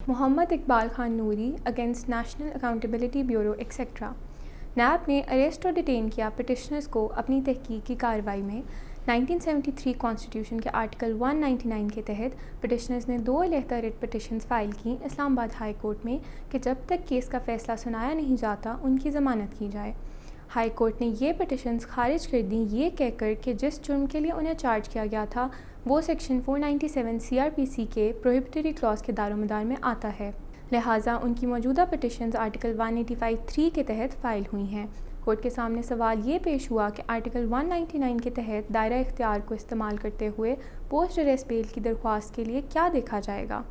محمد Iqbal Khan Noori against National Accountability Bureau etcetera. NAB نے arrest اور detain کیا پٹیشنرز کو اپنی تحقیق کی کارروائی میں 1973 کانسٹیٹیوشن کے آرٹیکل 199 کے تحت پٹیشنرز نے 2 علیحدہ ریٹ پٹیشنز فائل کیں اسلام آباد ہائی کورٹ میں کہ جب تک کیس کا فیصلہ سنایا نہیں جاتا ان کی ضمانت کی جائے۔ ہائی کورٹ نے یہ پٹیشنز خارج کر دیں یہ کہہ کر کہ جس جرم کے لیے انہیں چارج کیا گیا تھا وہ سیکشن 497 CRPC کے پروہیبٹری کلاز کے دار و مدار میں آتا ہے، لہٰذا ان کی موجودہ پٹیشنز آرٹیکل 185(3) کے تحت فائل ہوئی ہیں۔ کورٹ کے سامنے سوال یہ پیش ہوا کہ آرٹیکل 199 کے تحت دائرہ اختیار کو استعمال کرتے ہوئے پوسٹ اریسٹ بیل کی درخواست کے لیے کیا دیکھا جائے گا۔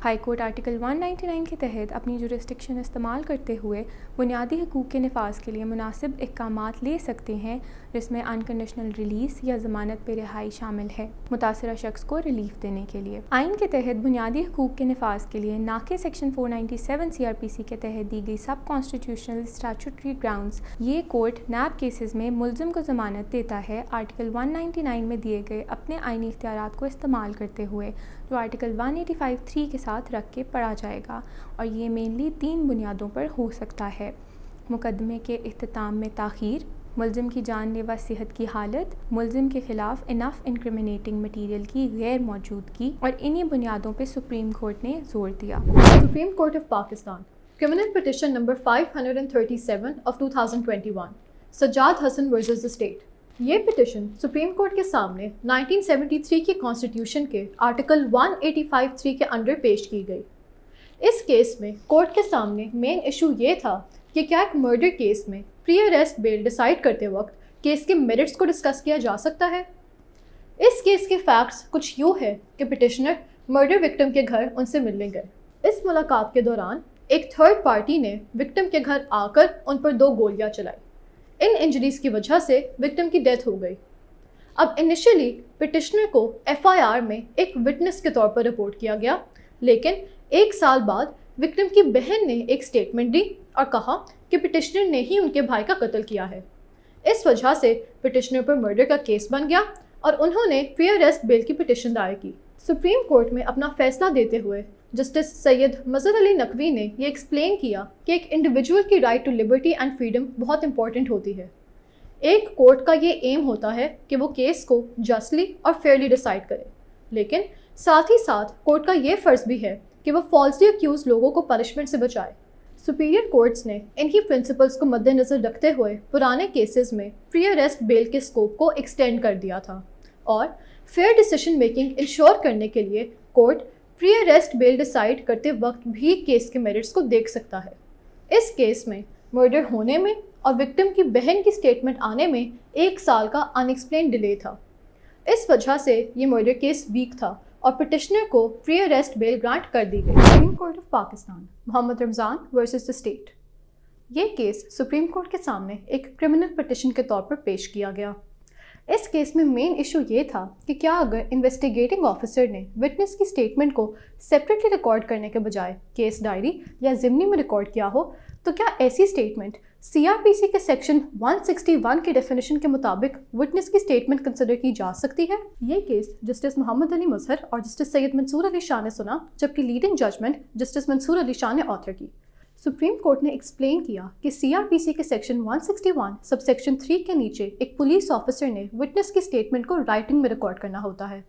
ہائی کورٹ آرٹیکل 199 کے تحت اپنی جورسڈکشن استعمال کرتے ہوئے بنیادی حقوق کے نفاذ کے لیے مناسب احکامات لے سکتے ہیں، جس میں انکنڈیشنل ریلیز یا ضمانت پہ رہائی شامل ہے، متاثرہ شخص کو ریلیف دینے کے لیے۔ آئین کے تحت بنیادی حقوق کے نفاذ کے لیے نہ کہ سیکشن 497 CRPC کے تحت دی گئی سب کانسٹیٹیوشنل اسٹیچوٹری گراؤنڈز، یہ کورٹ نیب کیسز میں ملزم کو ضمانت دیتا ہے آرٹیکل 199 میں دیے گئے اپنے آئینی اختیارات کو استعمال کرتے ہوئے، جو آرٹیکل 185(3) کے ساتھ رکھ کے پڑھا جائے گا، اور یہ مینلی 3 بنیادوں پر ہو سکتا ہے: مقدمے کے اختتام میں تاخیر، ملزم کی جان لیوا صحت کی حالت، ملزم کے خلاف انف انکریمنیٹنگ مٹیریل کی غیر موجودگی، اور انہی بنیادوں پہ سپریم کورٹ نے زور دیا۔ Supreme Court of Pakistan Criminal Petition number 537 of 2021 Sajjad Hassan versus the State۔ یہ پٹیشن سپریم کورٹ کے سامنے 1973 کی کانسٹیٹیوشن کے آرٹیکل 185(3) کے انڈر پیش کی گئی۔ اس کیس میں کورٹ کے سامنے مین ایشو یہ تھا کہ کیا ایک مرڈر کیس میں پری اریسٹ بیل ڈیسائیڈ کرتے وقت کیس کے میرٹس کو ڈسکس کیا جا سکتا ہے۔ اس کیس کے فیکٹس کچھ یوں ہے کہ پٹیشنر مرڈر وکٹم کے گھر ان سے ملنے گئے۔ اس ملاقات کے دوران ایک تھرڈ پارٹی نے وکٹم کے گھر آ کر ان پر 2 گولیاں چلائی۔ ان انجریز کی وجہ سے وکٹم کی ڈیتھ ہو گئی۔ اب انیشلی پٹیشنر کو FIR میں ایک وٹنس کے طور پر رپورٹ کیا گیا، لیکن 1 سال بعد وکٹم کی بہن نے ایک سٹیٹمنٹ دی اور کہا کہ پٹیشنر نے ہی ان کے بھائی کا قتل کیا ہے۔ اس وجہ سے پٹیشنر پر مرڈر کا کیس بن گیا اور انہوں نے پری اریسٹ بیل کی پٹیشن دائر کی۔ سپریم کورٹ میں اپنا فیصلہ دیتے ہوئے جسٹس سید مظہر علی نقوی نے یہ ایکسپلین کیا کہ ایک انڈیویجول کی right to liberty and freedom بہت امپورٹنٹ ہوتی ہے۔ ایک کورٹ کا یہ ایم ہوتا ہے کہ وہ کیس کو جسٹلی اور فیئرلی ڈیسائیڈ کرے، لیکن ساتھ ہی ساتھ کورٹ کا یہ فرض بھی ہے کہ وہ فالسلی اکیوز لوگوں کو پنشمنٹ سے بچائے۔ سپیریئر کورٹس نے انہی پرنسپلز کو مد نظر رکھتے ہوئے پرانے کیسز میں پری اریسٹ بیل کے سکوپ کو ایکسٹینڈ کر دیا تھا، اور فیئر ڈیسیشن میکنگ انشور کرنے کے لیے کورٹ پری اریسٹ بیل ڈیسائیڈ کرتے وقت بھی کیس کے میرٹس کو دیکھ سکتا ہے۔ اس کیس میں مرڈر ہونے میں اور وکٹم کی بہن کی سٹیٹمنٹ آنے میں 1 سال کا ان ایکسپلین ڈیلے تھا۔ اس وجہ سے یہ مرڈر کیس ویک تھا اور پٹیشنر کو پری اریسٹ بیل گرانٹ کر دی گئی۔ Supreme Court of Pakistan Muhammad Ramzan versus the State۔ یہ کیس سپریم کورٹ کے سامنے ایک کرمنل پٹیشن کے طور پر پیش کیا گیا۔ اس کیس میں مین ایشو یہ تھا کہ کیا اگر انویسٹیگیٹنگ آفیسر نے وٹنس کی سٹیٹمنٹ کو سیپریٹلی ریکارڈ کرنے کے بجائے کیس ڈائری یا ضمنی میں ریکارڈ کیا ہو تو کیا ایسی سٹیٹمنٹ CRPC کے سیکشن 161 کی ڈیفینیشن کے مطابق وٹنس کی سٹیٹمنٹ کنسیڈر کی جا سکتی ہے۔ یہ کیس جسٹس محمد علی مظہر اور جسٹس سید منصور علی شاہ نے سنا، جبکہ لیڈنگ ججمنٹ جسٹس منصور علی شاہ نے آتھر کی۔ سپریم کورٹ نے ایکسپلین کیا کہ CRPC کے سیکشن 161 سب سیکشن 3 کے نیچے ایک پولیس آفیسر نے وٹنس کی سٹیٹمنٹ کو رائٹنگ میں ریکارڈ کرنا ہوتا ہے۔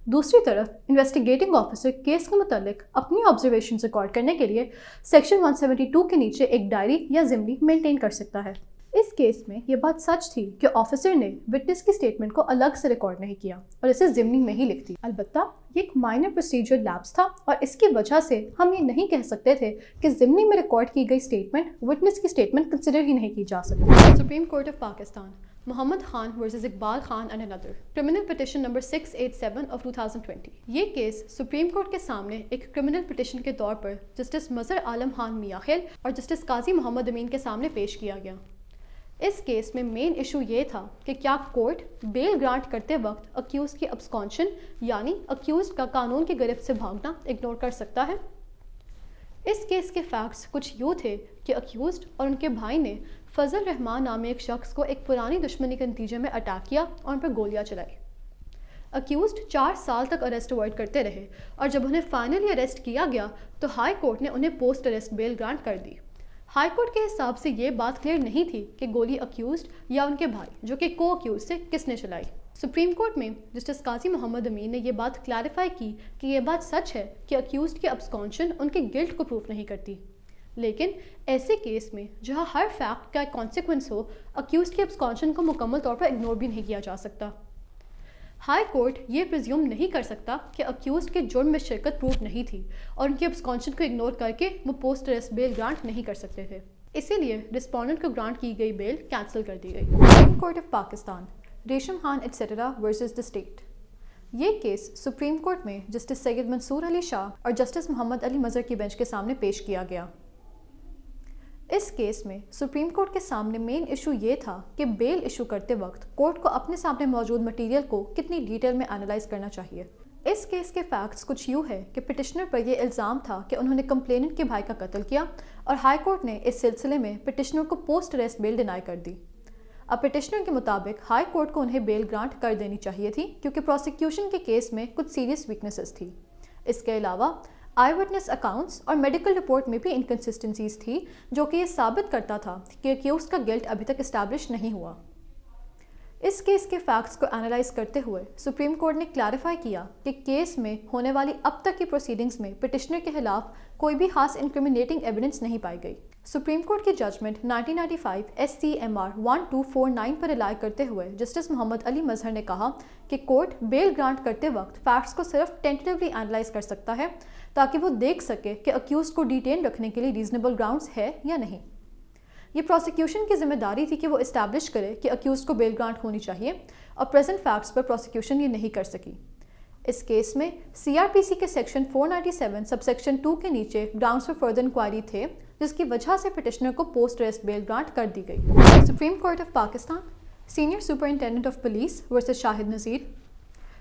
دوسری طرف انویسٹیگیٹنگ آفیسر کیس کے متعلق اپنی آبزرویشنز ریکارڈ کرنے کے لیے سیکشن 172 کے نیچے ایک ڈائری یا ضمنی مینٹین کر سکتا ہے۔ اس کیس میں یہ بات سچ تھی کہ آفیسر نے وٹنس کی سٹیٹمنٹ کو الگ سے ریکارڈ نہیں کیا اور اسے ضمنی میں ہی لکھ دی۔ البتہ یہ ایک مائنر پروسیجر لیپس تھا اور اس کی وجہ سے ہم یہ نہیں کہہ سکتے تھے کہ ضمنی میں ریکارڈ کی گئی سٹیٹمنٹ وٹنس کی سٹیٹمنٹ کنسیڈر ہی نہیں کی جا سکتی۔ Supreme Court of Pakistan Muhammad Khan versus Iqbal Khan and another criminal petition number 687 of 2020۔ یہ کیس سپریم کورٹ کے سامنے ایک کرمنل پٹیشن کے طور پر جسٹس مظہر عالم خان میاں خیل اور جسٹس قاضی محمد امین کے سامنے پیش کیا گیا۔ اس کیس میں مین ایشو یہ تھا کہ کیا کورٹ بیل گرانٹ کرتے وقت اکیوزڈ کی ابسکانشن یعنی اکیوزڈ کا قانون کی گرفت سے بھاگنا اگنور کر سکتا ہے۔ اس کیس کے فیکٹس کچھ یوں تھے کہ اکیوزڈ اور ان کے بھائی نے فضل رحمان نامی ایک شخص کو ایک پرانی دشمنی کے نتیجے میں اٹیک کیا اور ان پر گولیاں چلائی۔ اکیوزڈ 4 سال تک اریسٹ اوائڈ کرتے رہے اور جب انہیں فائنلی اریسٹ کیا گیا تو ہائی کورٹ نے انہیں پوسٹ اریسٹ بیل گرانٹ کر دی۔ ہائی کورٹ کے حساب سے یہ بات کلیئر نہیں تھی کہ گولی اکیوزڈ یا ان کے بھائی جو کہ کو اکیوز سے کس نے چلائی۔ سپریم کورٹ میں جسٹس قاضی محمد امین نے یہ بات کلیریفائی کی کہ یہ بات سچ ہے کہ اکیوزڈ کی ابسکانشن ان کے گلٹ کو پروف نہیں کرتی، لیکن ایسے کیس میں جہاں ہر فیکٹ کا ایک کانسیکوینس ہو، اکیوزڈ کی ابسکانشن کو مکمل طور پر اگنور بھی نہیں کیا جا سکتا۔ ہائی کورٹ یہ پریزیوم نہیں کر سکتا کہ اکیوزڈ کے جرم میں شرکت پروف نہیں تھی اور ان کی ابسکانشن کو اگنور کر کے وہ پوسٹ اریسٹ بیل گرانٹ نہیں کر سکتے تھے، اسی لیے رسپونڈنٹ کو گرانٹ کی گئی بیل کینسل کر دی گئی۔ Supreme Court of Pakistan, Resham Khan etcetera versus the state. یہ کیس سپریم کورٹ میں جسٹس سید منصور علی شاہ اور جسٹس محمد علی مظہر کی بینچ کے سامنے پیش کیا گیا۔ اس کیس میں سپریم کورٹ کے سامنے مین ایشو یہ تھا کہ بیل ایشو کرتے وقت کورٹ کو اپنے سامنے موجود مٹیریل کو کتنی ڈیٹیل میں انالائز کرنا چاہیے۔ اس کیس کے فیکٹس کچھ یوں ہے کہ پٹیشنر پر یہ الزام تھا کہ انہوں نے کمپلیننٹ کے بھائی کا قتل کیا اور ہائی کورٹ نے اس سلسلے میں پٹیشنر کو پوسٹ اریسٹ بیل ڈینائی کر دی۔ اب پٹیشنر کے مطابق ہائی کورٹ کو انہیں بیل گرانٹ کر دینی چاہیے تھی کیونکہ پروسیکیوشن کے کیس میں کچھ سیریس ویکنیسز تھی۔ اس کے علاوہ آئی وٹنس اکاؤنٹس اور میڈیکل رپورٹ میں بھی انکنسسٹنسیز تھی جو کہ یہ ثابت کرتا تھا کہ اکیوز کا گلٹ ابھی تک اسٹیبلش نہیں ہوا۔ اس کیس کے فیکٹس کو انالائز کرتے ہوئے سپریم کورٹ نے کلیریفائی کیا کہ کیس میں ہونے والی اب تک کی پروسیڈنگز میں پٹیشنر کے خلاف کوئی بھی خاص انکریمنیٹنگ ایویڈنس نہیں پائی گئی۔ سپریم کورٹ کی ججمنٹ 1995 SCMR 1249 پر رلائی کرتے ہوئے جسٹس محمد علی مظہر نے کہا کہ کورٹ بیل گرانٹ کرتے وقت فیکٹس کو صرف ٹینٹیٹیولی انالائز کر سکتا ہے تاکہ وہ دیکھ سکے کہ اکیوز کو ڈیٹین رکھنے کے لیے ریزنیبل گراؤنڈز ہے یا نہیں۔ یہ پروسیکیوشن کی ذمہ داری تھی کہ وہ اسٹیبلش کرے کہ اکیوز کو بیل گرانٹ ہونی چاہیے اور پریزنٹ فیکٹس پر پروسیکیوشن یہ نہیں کر سکی۔ اس کیس میں CRPC کے سیکشن 497 سب سیکشن 2 کے نیچے گراؤنڈز فار فردر انکوائری تھے جس کی وجہ سے پٹیشنر کو پوسٹ اریسٹ بیل گرانٹ کر دی گئی۔ Supreme Court of Pakistan, senior superintendent of police versus Shahid Nazir,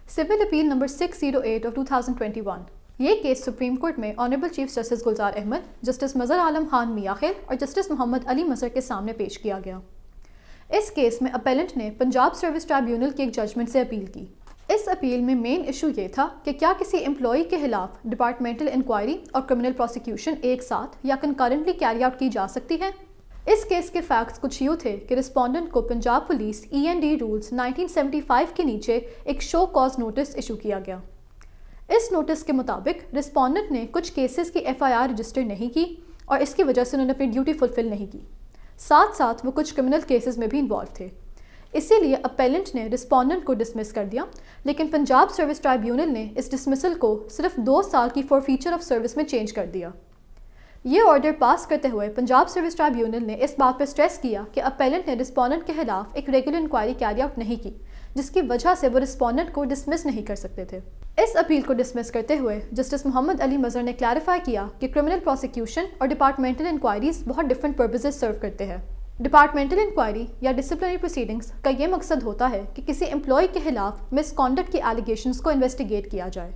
civil appeal number 608 of 2021۔ یہ کیس سپریم کورٹ میں honourable chief justice Gulzar Ahmed, justice Mazhar Alam Khan Mian Khel اور جسٹس محمد علی مظہر کے سامنے پیش کیا گیا۔ اس کیس میں اپیلنٹ نے پنجاب سروس ٹرائبیونل کی ایک ججمنٹ سے اپیل کی۔ اس اپیل میں مین ایشو یہ تھا کہ کیا کسی امپلائی کے خلاف ڈپارٹمنٹل انکوائری اور کرمنل پروسیکیوشن ایک ساتھ یا کنکرنٹلی کیری آؤٹ کی جا سکتی ہے۔ اس کیس کے فیکٹس کچھ یوں تھے کہ رسپونڈنٹ کو پنجاب پولیس END رولز 1975 کے نیچے ایک شو کاز نوٹس ایشو کیا گیا۔ اس نوٹس کے مطابق رسپونڈنٹ نے کچھ کیسز کی FIR رجسٹر نہیں کی اور اس کی وجہ سے انہوں نے اپنی ڈیوٹی فلفل نہیں کی، ساتھ ساتھ وہ کچھ کرمنل کیسز میں بھی انوالو تھے۔ اسی لیے اپیلنٹ نے رسپونڈنٹ کو ڈسمس کر دیا، لیکن پنجاب سروس ٹرائبیونل نے اس ڈسمسل کو صرف 2 سال کی فور فیچر آف سروس میں چینج کر دیا۔ یہ آرڈر پاس کرتے ہوئے پنجاب سروس ٹرائبیونل نے اس بات پر اسٹریس کیا کہ اپیلنٹ نے رسپونڈنٹ کے خلاف ایک ریگولر انکوائری کیری آؤٹ نہیں کی، جس کی وجہ سے وہ رسپونڈنٹ کو ڈسمس نہیں کر سکتے تھے۔ اس اپیل کو ڈسمس کرتے ہوئے جسٹس محمد علی مظہر نے کلیریفائی کیا کہ کرمنل پروسیکیوشن اور ڈپارٹمنٹل انکوائریز بہت ڈفرینٹ پرپزز سرو کرتے ہیں۔ ڈپارٹمنٹل انکوائری یا ڈسپلنری پروسیڈنگز کا یہ مقصد ہوتا ہے کہ کسی امپلائی کے خلاف مس کانڈکٹ کی ایلیگیشنز کو انویسٹیگیٹ کیا جائے۔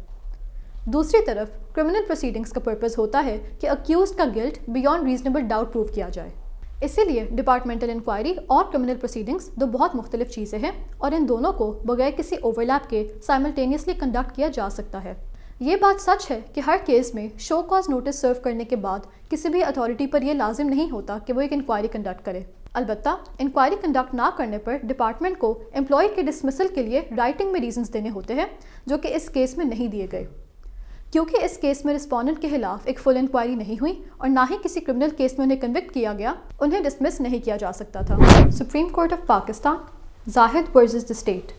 دوسری طرف کرمنل پروسیڈنگز کا پرپز ہوتا ہے کہ اکیوزڈ کا guilt beyond reasonable doubt prove کیا جائے۔ اسی لیے ڈپارٹمنٹل انکوائری اور کرمنل پروسیڈنگز دو بہت مختلف چیزیں ہیں اور ان دونوں کو بغیر کسی اوور لیپ کے سائملٹینیسلی کنڈکٹ کیا جا سکتا ہے۔ یہ بات سچ ہے کہ ہر کیس میں شو کاز نوٹس سرو کرنے کے بعد کسی بھی اتھارٹی پر یہ لازم نہیں ہوتا کہ وہ ایک انکوائری کنڈکٹ کرے۔ البتہ انکوائری کنڈکٹ نہ کرنے پر ڈپارٹمنٹ کو امپلائی کے ڈسمسل کے لیے رائٹنگ میں ریزنز دینے ہوتے ہیں، جو کہ اس کیس میں نہیں دیے گئے۔ کیونکہ اس کیس میں رسپونڈنٹ کے خلاف ایک فل انکوائری نہیں ہوئی اور نہ ہی کسی کرمنل کیس میں انہیں کنوکٹ کیا گیا، انہیں ڈسمس نہیں کیا جا سکتا تھا۔ Supreme Court of Pakistan, Zahid versus the state,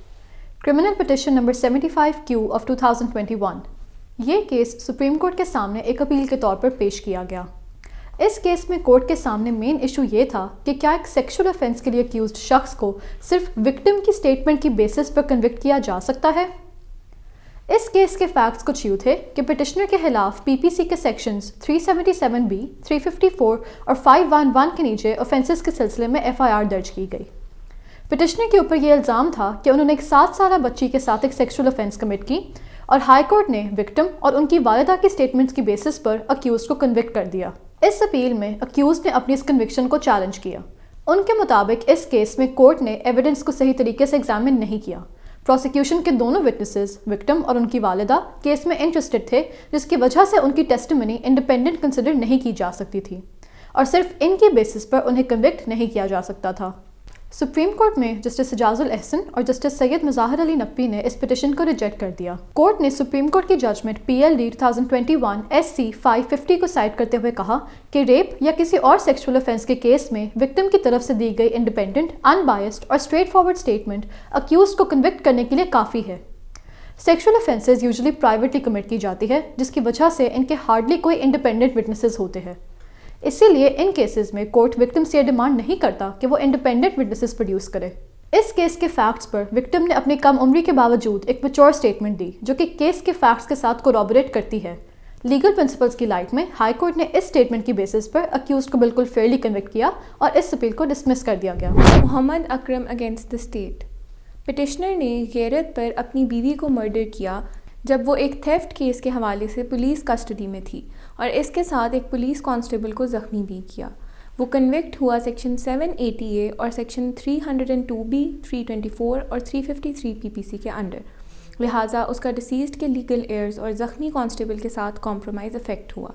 criminal petition number 75Q of 2021۔ یہ کیس سپریم کورٹ کے سامنے ایک اپیل کے طور پر پیش کیا گیا۔ اس کیس میں کورٹ کے سامنے مین ایشو یہ تھا کہ کیا ایک سیکشول افینس کے لیے اکیوزڈ شخص کو صرف وکٹم کی اسٹیٹمنٹ کی بیسس پر کنوکٹ کیا جا سکتا ہے۔ اس کیس کے فیکٹس کچھ یوں تھے کہ پٹیشنر کے خلاف PPC کے سیکشنز 377B، 354 اور 511 کے نیچے اوفینسز کے سلسلے میں FIR درج کی گئی۔ پٹیشنر کے اوپر یہ الزام تھا کہ انہوں نے ایک 7 سالہ بچی کے ساتھ ایک سیکشول افینس کمٹ کی اور ہائی کورٹ نے وکٹم اور ان کی والدہ کی اسٹیٹمنٹس کی بیسس پر اکیوزڈ کو کنوکٹ کر دیا۔ اس اپیل میں اکیوزڈ نے اپنی اس کنوکشن کو چیلنج کیا۔ ان کے مطابق اس کیس میں کورٹ نے ایویڈنس کو صحیح طریقے سے ایگزامن نہیں کیا، پروسیکیوشن کے دونوں وٹنسز وکٹم اور ان کی والدہ کیس میں انٹرسٹڈ تھے، جس کی وجہ سے ان کی ٹیسٹیمنی انڈیپینڈنٹ کنسیڈر نہیں کی جا سکتی تھی اور صرف ان کی بیسس پر انہیں کنوکٹ نہیں کیا جا سکتا تھا۔ سپریم کورٹ میں جسٹس اعجاز الاحسن اور جسٹس سید مظاہر علی نقوی نے اس پٹیشن کو ریجیکٹ کر دیا۔ کورٹ نے سپریم کورٹ کی ججمنٹ PLD 2021 SC 550 کو سائٹ کرتے ہوئے کہا کہ ریپ یا کسی اور سیکشول افینس کے کیس میں وکٹم کی طرف سے دی گئی انڈیپینڈنٹ، ان بائسڈ اور اسٹریٹ فارورڈ اسٹیٹمنٹ اکیوزڈ کو کنوکٹ کرنے کے لیے کافی ہے۔ Sexual offences usually privately commit کی جاتی ہے، جس کی وجہ سے ان کے ہارڈلی کوئی انڈیپینڈنٹ وٹنسز ہوتے ہیں۔ اسی لیے ان کیسز میں کورٹ وکٹم سے یہ ڈیمانڈ نہیں کرتا کہ وہ انڈیپینڈنٹ وٹنسز پروڈیوس کرے۔ اس کیس کے فیکٹس پر وکٹم نے اپنی کم عمری کے باوجود ایک میچور اسٹیٹمنٹ دی جو کہ کیس کے فیکٹس کے ساتھ کوروبوریٹ کرتی ہے۔ لیگل پرنسپلز کی لائٹ میں ہائی کورٹ نے اس اسٹیٹمنٹ کی بیسس پر اکیوزڈ کو بالکل فیئرلی کنوکٹ کیا اور اس اپیل کو ڈسمس کر دیا گیا۔ محمد اکرم اگینسٹ دا اسٹیٹ۔ پٹیشنر نے غیرت پر اپنی بیوی کو مرڈر کیا جب وہ ایک تھیفٹ کیس کے حوالے سے پولیس کسٹڈی میں تھی اور اس کے ساتھ ایک پولیس کانسٹیبل کو زخمی بھی کیا۔ وہ کنوکٹ ہوا سیکشن 780A اور سیکشن 302B، 324 اور 353 PPC کے انڈر، لہٰذا اس کا ڈسیزڈ کے لیگل ایئرز اور زخمی کانسٹیبل کے ساتھ کمپرومائز افیکٹ ہوا۔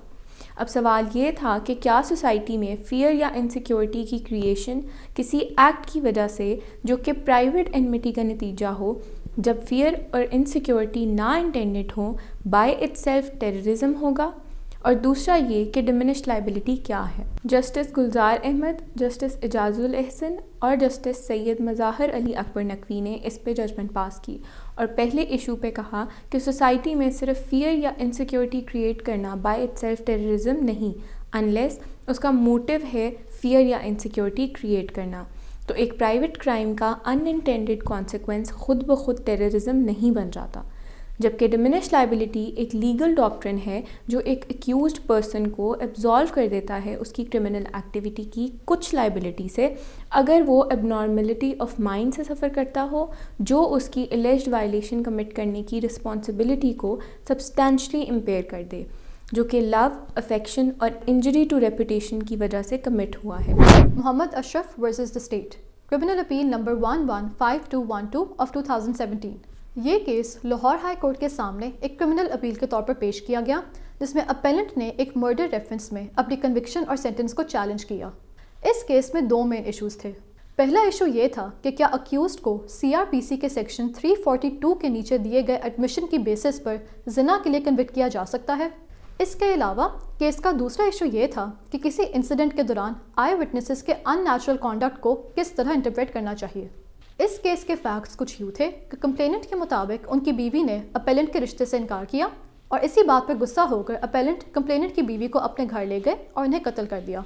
اب سوال یہ تھا کہ کیا سوسائٹی میں فیئر یا انسیکیورٹی کی کریشن کسی ایکٹ کی وجہ سے جو کہ پرائیویٹ انمیٹی کا نتیجہ ہو، جب فیئر اور انسیکیورٹی نا انٹینڈڈ ہوں، بائی اٹ سیلف ٹیررزم ہوگا؟ اور دوسرا یہ کہ ڈمینشڈ لائبلٹی کیا ہے؟ جسٹس گلزار احمد، جسٹس اعجاز الاحسن اور جسٹس سید مظاہر علی اکبر نقوی نے اس پہ ججمنٹ پاس کی اور پہلے ایشو پہ کہا کہ سوسائٹی میں صرف فیئر یا انسیکیورٹی کریٹ کرنا بائی اٹ سیلف ٹیررزم نہیں، انلیس اس کا موٹیو ہے فیئر یا انسیکیورٹی کریٹ کرنا، تو ایک پرائیویٹ کرائم کا ان انٹینڈڈ کانسیکوینس خود بخود ٹیررزم نہیں بن جاتا، جبکہ ڈمینش لائبلٹی ایک لیگل ڈاکٹرن ہے جو ایک ایکیوزڈ پرسن کو ایبزالو کر دیتا ہے اس کی کرمنل ایکٹیویٹی کی کچھ لائبلٹی سے، اگر وہ اب نارملٹی آف مائنڈ سے سفر کرتا ہو جو اس کی الیجڈ وائلیشن کمٹ کرنے کی رسپانسبلٹی کو سبسٹینشلی امپیئر کر دے، جو کہ لو، افیکشن اور انجری ٹو ریپوٹیشن کی وجہ سے کمٹ ہوا ہے۔ Muhammad Ashraf versus the state, criminal appeal number 115212 of 2017۔ یہ کیس لاہور ہائی کورٹ کے سامنے ایک کرمنل اپیل کے طور پر پیش کیا گیا، جس میں اپیلنٹ نے ایک مرڈر ریفرنس میں اپنی کنوکشن اور سینٹنس کو چیلنج کیا۔ اس کیس میں دو مین ایشوز تھے۔ پہلا ایشو یہ تھا کہ کیا اکیوزڈ کو CRPC کے سیکشن 342 کے نیچے دیے گئے ایڈمیشن کی بیسس پر زنا کے لیے کنوکٹ کیا جا سکتا ہے۔ اس کے علاوہ کیس کا دوسرا ایشو یہ تھا کہ کسی انسیڈنٹ کے دوران آئی وٹنسز کے ان نیچرل کانڈکٹ کو کس طرح انٹرپریٹ کرنا چاہیے۔ اس کیس کے فیکٹس کچھ یوں تھے کہ کمپلیننٹ کے مطابق ان کی بیوی نے اپیلنٹ کے رشتے سے انکار کیا اور اسی بات پر غصہ ہو کر اپیلنٹ کمپلیننٹ کی بیوی کو اپنے گھر لے گئے اور انہیں قتل کر دیا۔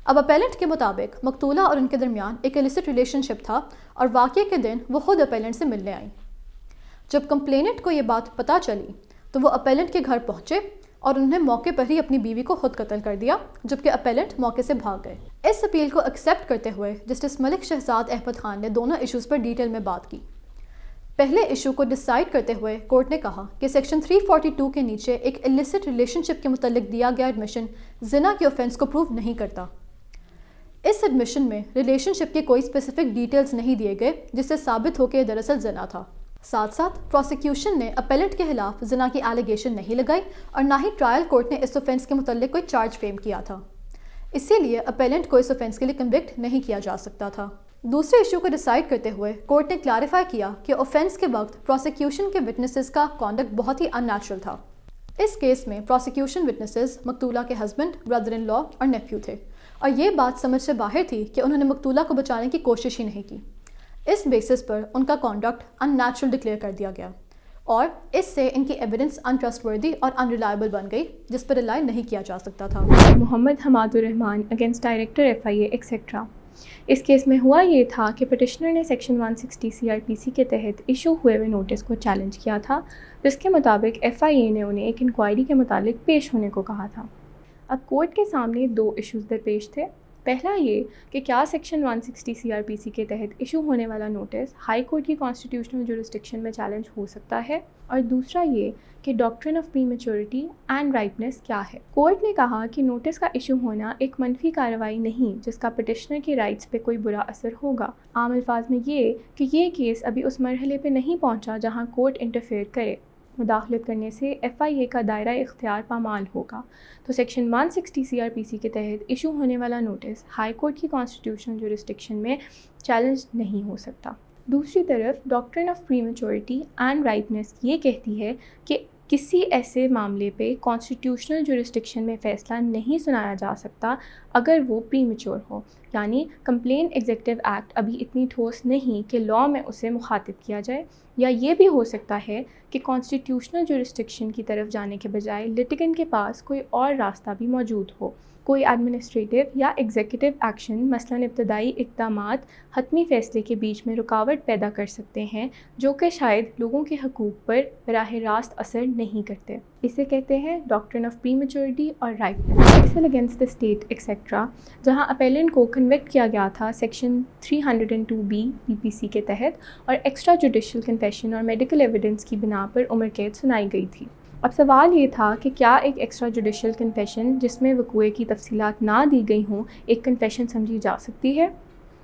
اب اپیلنٹ کے مطابق مقتولہ اور ان کے درمیان ایک ایلیسٹ ریلیشن شپ تھا اور واقعے کے دن وہ خود اپیلنٹ سے ملنے آئیں۔ جب کمپلیننٹ کو یہ بات پتہ چلی تو وہ اپیلنٹ کے گھر پہنچے اور انہوں نے موقع پر ہی اپنی بیوی کو خود قتل کر دیا، جبکہ اپیلنٹ موقع سے بھاگ گئے۔ اس اپیل کو ایکسیپٹ کرتے ہوئے جسٹس ملک شہزاد احمد خان نے دونوں ایشوز پر ڈیٹیل میں بات کی۔ پہلے ایشو کو ڈیسائیڈ کرتے ہوئے کورٹ نے کہا کہ سیکشن 342 کے نیچے ایک ایلیسٹ ریلیشن شپ کے متعلق دیا گیا ایڈمیشن زنا کے اوفینس کو پروو نہیں کرتا۔ اس ایڈمیشن میں ریلیشن شپ کے کوئی اسپیسیفک ڈیٹیلز نہیں دیے گئے جس سے ثابت ہو کہ یہ دراصل زنا تھا۔ ساتھ ساتھ پروسیکیوشن نے اپیلنٹ کے خلاف زنا کی ایلیگیشن نہیں لگائی اور نہ ہی ٹرائل کورٹ نے اس اوفینس کے متعلق کوئی چارج فریم کیا تھا، اسی لیے اپیلنٹ کو اس اوفینس کے لیے کنوکٹ نہیں کیا جا سکتا تھا۔ دوسرے ایشو کو ڈیسائیڈ کرتے ہوئے کورٹ نے کلیریفائی کیا کہ اوفینس کے وقت پروسیکیوشن کے وٹنسز کا کانڈکٹ بہت ہی ان نیچرل تھا۔ اس کیس میں پروسیکیوشن وٹنسز مقتولہ کے ہسبینڈ، برادر ان لا اور نیفیو تھے اور یہ بات سمجھ سے باہر تھی کہ انہوں نے مقتولہ کو بچانے کی کوشش ہی نہیں کی۔ اس بیسس پر ان کا کانڈکٹ ان نیچرل ڈکلیئر کر دیا گیا اور اس سے ان کی ایویڈنس ان ٹرسٹ وردی اور ان ریلائبل بن گئی جس پر ریلائی نہیں کیا جا سکتا تھا۔ محمد حماد الرحمان اگینسٹ ڈائریکٹر FIA ایکسیٹرا۔ اس کیس میں ہوا یہ تھا کہ پٹیشنر نے سیکشن 160 CRPC کے تحت ایشو ہوئے ہوئے نوٹس کو چیلنج کیا تھا، جس کے مطابق FIA نے انہیں ایک انکوائری کے متعلق پیش ہونے کو کہا تھا۔ اب کورٹ کے سامنے دو ایشوز درپیش تھے۔ پہلا یہ کہ کیا سیکشن 160 CRPC کے تحت ایشو ہونے والا نوٹس ہائی کورٹ کی کانسٹیٹیوشنل جورسڈکشن میں چیلنج ہو سکتا ہے، اور دوسرا یہ کہ ڈاکٹرن آف پری میچورٹی اینڈ رائپنس کیا ہے۔ کورٹ نے کہا کہ نوٹس کا ایشو ہونا ایک منفی کارروائی نہیں جس کا پٹیشنر کی رائٹس پہ کوئی برا اثر ہوگا۔ عام الفاظ میں یہ کہ یہ کیس ابھی اس مرحلے پہ نہیں پہنچا جہاں کورٹ انٹرفیئر کرے۔ مداخلت کرنے سے FIA کا دائرہ اختیار پامال ہوگا، تو سیکشن 160 CRPC کے تحت ایشو ہونے والا نوٹس ہائی کورٹ کی کانسٹیٹیوشنل جورسڈکشن میں چیلنج نہیں ہو سکتا۔ دوسری طرف ڈاکٹرن آف پری میچورٹی اینڈ رائپنس یہ کہتی ہے کہ کسی ایسے معاملے پہ کانسٹیٹیوشنل جورسڈکشن میں فیصلہ نہیں سنایا جا سکتا اگر وہ پری میچور ہو، یعنی کمپلین ایگزیکٹو ایکٹ ابھی اتنی ٹھوس نہیں کہ لاء میں اسے مخاطب کیا جائے، یا یہ بھی ہو سکتا ہے کہ کانسٹیٹیوشنل جورسڈکشن کی طرف جانے کے بجائے لٹیگنٹ کے پاس کوئی اور راستہ بھی موجود ہو۔ کوئی ایڈمنسٹریٹو یا ایگزیکٹو ایکشن مثلاً ابتدائی اقدامات حتمی فیصلے کے بیچ میں رکاوٹ پیدا کر سکتے ہیں جو کہ شاید لوگوں کے حقوق پر براہ راست اثر نہیں کرتے۔ اسے کہتے ہیں ڈاکٹرن آف پری میچورٹی اور رائپنس اگینسٹ دی اسٹیٹ ایکسیٹرا، جہاں اپیلنٹ کو کنوکٹ کیا گیا تھا سیکشن 302B PPC کے تحت، اور ایکسٹرا جوڈیشل کنفیشن اور میڈیکل ایویڈنس کی بنا پر عمر قید سنائی گئی تھی۔ اب سوال یہ تھا کہ کیا ایک ایکسٹرا جوڈیشل کنفیشن جس میں وقوعے کی تفصیلات نہ دی گئی ہوں ایک کنفیشن سمجھی جا سکتی ہے؟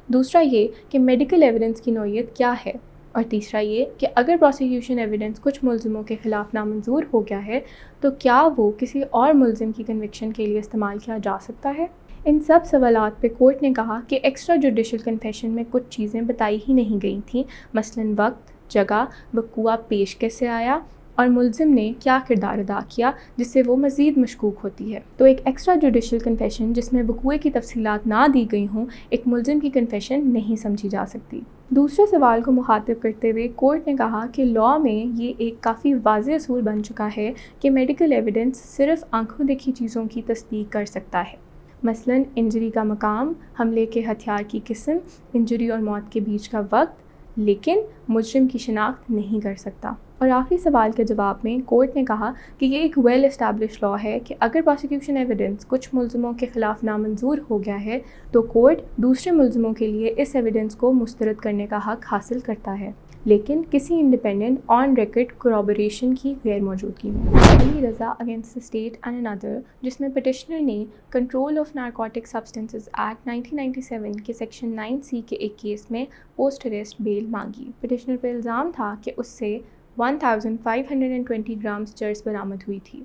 دوسرا یہ کہ میڈیکل ایویڈنس کی نوعیت کیا ہے، اور تیسرا یہ کہ اگر پروسیکیوشن ایویڈنس کچھ ملزموں کے خلاف نامنظور ہو گیا ہے تو کیا وہ کسی اور ملزم کی کنوکشن کے لیے استعمال کیا جا سکتا ہے؟ ان سب سوالات پہ کورٹ نے کہا کہ ایکسٹرا جوڈیشل کنفیشن میں کچھ چیزیں بتائی ہی نہیں گئی تھیں، مثلاً وقت، جگہ، وقوعہ پیش کیسے آیا، اور ملزم نے کیا کردار ادا کیا جس سے وہ مزید مشکوک ہوتی ہے۔ تو ایک ایکسٹرا جوڈیشل کنفیشن جس میں وقوعے کی تفصیلات نہ دی گئی ہوں ایک ملزم کی کنفیشن نہیں سمجھی جا سکتی۔ دوسرے سوال کو مخاطب کرتے ہوئے کورٹ نے کہا کہ لاء میں یہ ایک کافی واضح اصول بن چکا ہے کہ میڈیکل ایویڈنس صرف آنکھوں دیکھی چیزوں کی تصدیق کر سکتا ہے، مثلاً انجری کا مقام، حملے کے ہتھیار کی قسم، انجری اور موت کے بیچ کا وقت، لیکن مجرم کی شناخت نہیں کر سکتا۔ اور آخری سوال کے جواب میں کورٹ نے کہا کہ یہ ایک ویل اسٹیبلش لاء ہے کہ اگر پروسیکیوشن ایویڈنس کچھ ملزموں کے خلاف نامنظور ہو گیا ہے تو کورٹ دوسرے ملزموں کے لیے اس ایویڈنس کو مسترد کرنے کا حق حاصل کرتا ہے، لیکن کسی انڈیپینڈنٹ آن ریکارڈ کورابوریشن کی غیر موجودگی میں۔ Ali Raza against the state and another, جس میں پٹیشنر نے control of narcotic substances act 1997 کے سیکشن 9C کے ایک کیس میں پوسٹ اریسٹ بیل مانگی۔ پٹیشنر پہ الزام تھا کہ اس سے 1520 گرامز چرس برآمد ہوئی تھی۔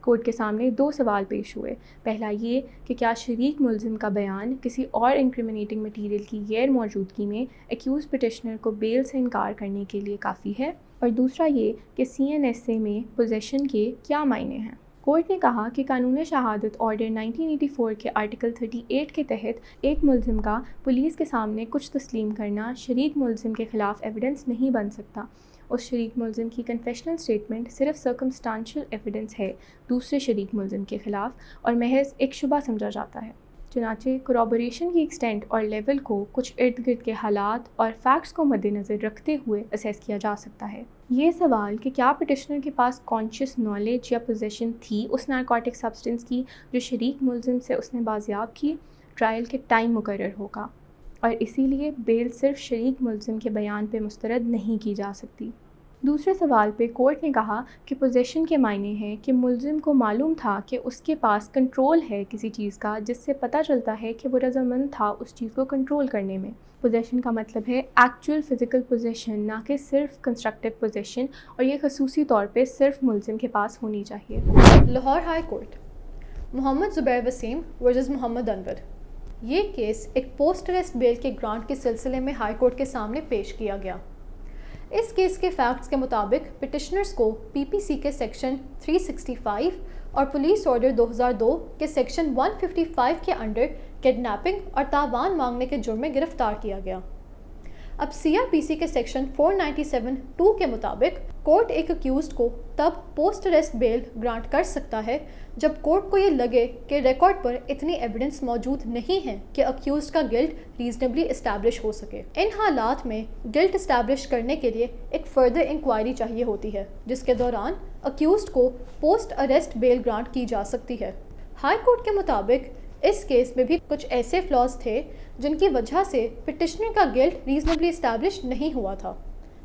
کورٹ کے سامنے دو سوال پیش ہوئے، پہلا یہ کہ کیا شریک ملزم کا بیان کسی اور انکریمنیٹنگ مٹیریل کی غیر موجودگی میں ایکیوز پٹیشنر کو بیل سے انکار کرنے کے لیے کافی ہے، اور دوسرا یہ کہ CNSA میں پوزیشن کے کیا معنی ہیں۔ کورٹ نے کہا کہ قانون شہادت آرڈر 1984 کے آرٹیکل 38 کے تحت ایک ملزم کا پولیس کے سامنے کچھ تسلیم کرنا شریک ملزم کے خلاف ایویڈنس نہیں بن سکتا۔ اس شریک ملزم کی کنفیشنل اسٹیٹمنٹ صرف سرکمسٹانشل ایویڈنس ہے دوسرے شریک ملزم کے خلاف، اور محض ایک شبہ سمجھا جاتا ہے۔ چنانچہ کورابوریشن کی ایکسٹینٹ اور لیول کو کچھ ارد گرد کے حالات اور فیکٹس کو مد نظر رکھتے ہوئے اسیس کیا جا سکتا ہے۔ یہ سوال کہ کیا پٹیشنر کے پاس کانشیس نالج یا پوزیشن تھی اس نارکوٹک سبسٹنس کی جو شریک ملزم سے اس نے بازیاب کی، ٹرائل کے ٹائم مقرر ہوگا، اور اسی لیے بیل صرف شریک ملزم کے بیان پہ مسترد نہیں کی جا سکتی۔ دوسرے سوال پہ کورٹ نے کہا کہ پوزیشن کے معنی ہے کہ ملزم کو معلوم تھا کہ اس کے پاس کنٹرول ہے کسی چیز کا، جس سے پتہ چلتا ہے کہ وہ رضامند تھا اس چیز کو کنٹرول کرنے میں۔ پوزیشن کا مطلب ہے ایکچوئل فزیکل پوزیشن، نہ کہ صرف کنسٹرکٹیو پوزیشن، اور یہ خصوصی طور پہ صرف ملزم کے پاس ہونی چاہیے۔ لاہور ہائی کورٹ، محمد زبیر وسیم ورسز محمد انور۔ یہ کیس ایک پوسٹ اریسٹ بیل کے گرانٹ کے سلسلے میں ہائی کورٹ کے سامنے پیش کیا گیا۔ اس کیس کے فیکٹس کے مطابق پٹیشنرز کو PPC کے سیکشن 365 اور پولیس آرڈر 2002 کے سیکشن 155 کے انڈر کڈنیپنگ اور تاوان مانگنے کے جرم میں گرفتار کیا گیا۔ اب CRPC کے سیکشن 497(2) کے مطابق کورٹ ایک اکیوزڈ کو تب پوسٹ اریسٹ بیل گرانٹ کر سکتا ہے جب کورٹ کو یہ لگے کہ ریکارڈ پر اتنی ایویڈنس موجود نہیں ہے کہ اکیوزڈ کا گلٹ ریزنیبلی اسٹیبلش ہو سکے۔ ان حالات میں گلٹ اسٹیبلش کرنے کے لیے ایک فردر انکوائری چاہیے ہوتی ہے، جس کے دوران اکیوزڈ کو پوسٹ اریسٹ بیل گرانٹ کی جا سکتی ہے۔ ہائی کورٹ کے مطابق اس کیس میں بھی کچھ ایسے فلاز تھے جن کی وجہ سے پٹیشنر کا گلٹ ریزنیبلی اسٹیبلش نہیں ہوا تھا.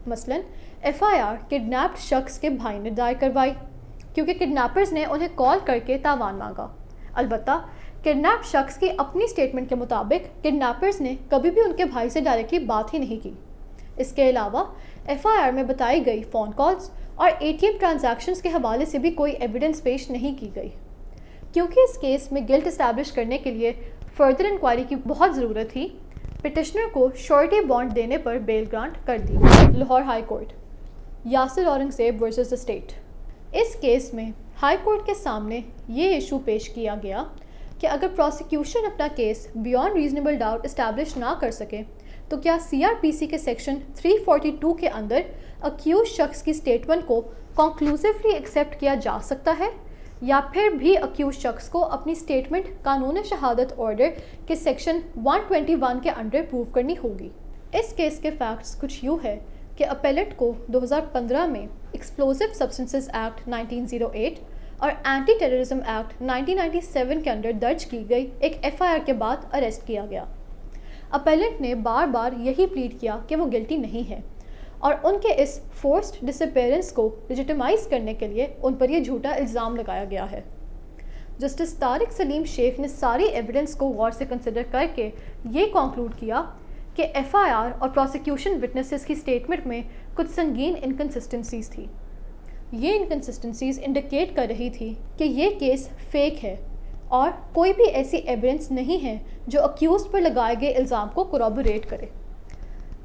مثلاً FIR کڈنیپڈ شخص کے بھائی نے دائر کروائی کیونکہ کڈنیپرز نے انہیں کال کر کے تاوان مانگا. البتہ کڈنیپ شخص کی اپنی سٹیٹمنٹ کے مطابق کڈنیپرز نے کبھی بھی ان کے بھائی سے ڈائریکٹلی بات ہی نہیں کی. اس کے علاوہ FIR میں بتائی گئی فون کالز اور ATM ٹرانزیکشنز کے حوالے سے بھی کوئی ایویڈنس پیش نہیں کی گئی. کیونکہ اس کیس میں گلٹ اسٹیبلش کرنے کے لیے فردر انکوائری کی بہت ضرورت تھی، پٹیشنر کو شورٹی بانڈ دینے پر بیل گرانٹ کر دی. Lahore high court, Yasir Aurangzeb versus state. اس کیس میں ہائی کورٹ کے سامنے یہ ایشو پیش کیا گیا کہ اگر پروسیکیوشن اپنا case beyond reasonable doubt establish نہ کر سکے تو کیا CRPC کے سیکشن 342 کے اندر اکیوز شخص کی سٹیٹمنٹ کو کنکلوسیولی ایکسیپٹ کیا جا سکتا ہے، یا پھر بھی اکیوز شخص کو اپنی سٹیٹمنٹ قانون شہادت آرڈر کے سیکشن 121 کے انڈر پروو کرنی ہوگی. اس کیس کے فیکٹس کچھ یوں ہے کہ اپیلٹ کو 2015 میں ایکسپلوزو سبسٹنسز ایکٹ 1908 اور اینٹی ٹیررزم ایکٹ 1997 کے انڈر درج کی گئی ایک FIR کے بعد اریسٹ کیا گیا. اپیلنٹ نے بار بار یہی پلیڈ کیا کہ وہ گلٹی نہیں ہے، اور ان کے اس فورسڈ ڈس اپیئرنس کو لیجیٹمائز کرنے کے لیے ان پر یہ جھوٹا الزام لگایا گیا ہے. جسٹس طارق سلیم شیخ نے ساری ایویڈنس کو غور سے کنسیڈر کر کے یہ کنکلوڈ کیا کہ FIR اور پروسیکیوشن وٹنسز کی سٹیٹمنٹ میں کچھ سنگین انکنسسٹنسیز تھی. یہ انکنسسٹنسیز انڈیکیٹ کر رہی تھی کہ یہ کیس فیک ہے اور کوئی بھی ایسی ایویڈنس نہیں ہے جو اکیوزڈ پر لگائے گئے الزام کو کورابوریٹ کرے.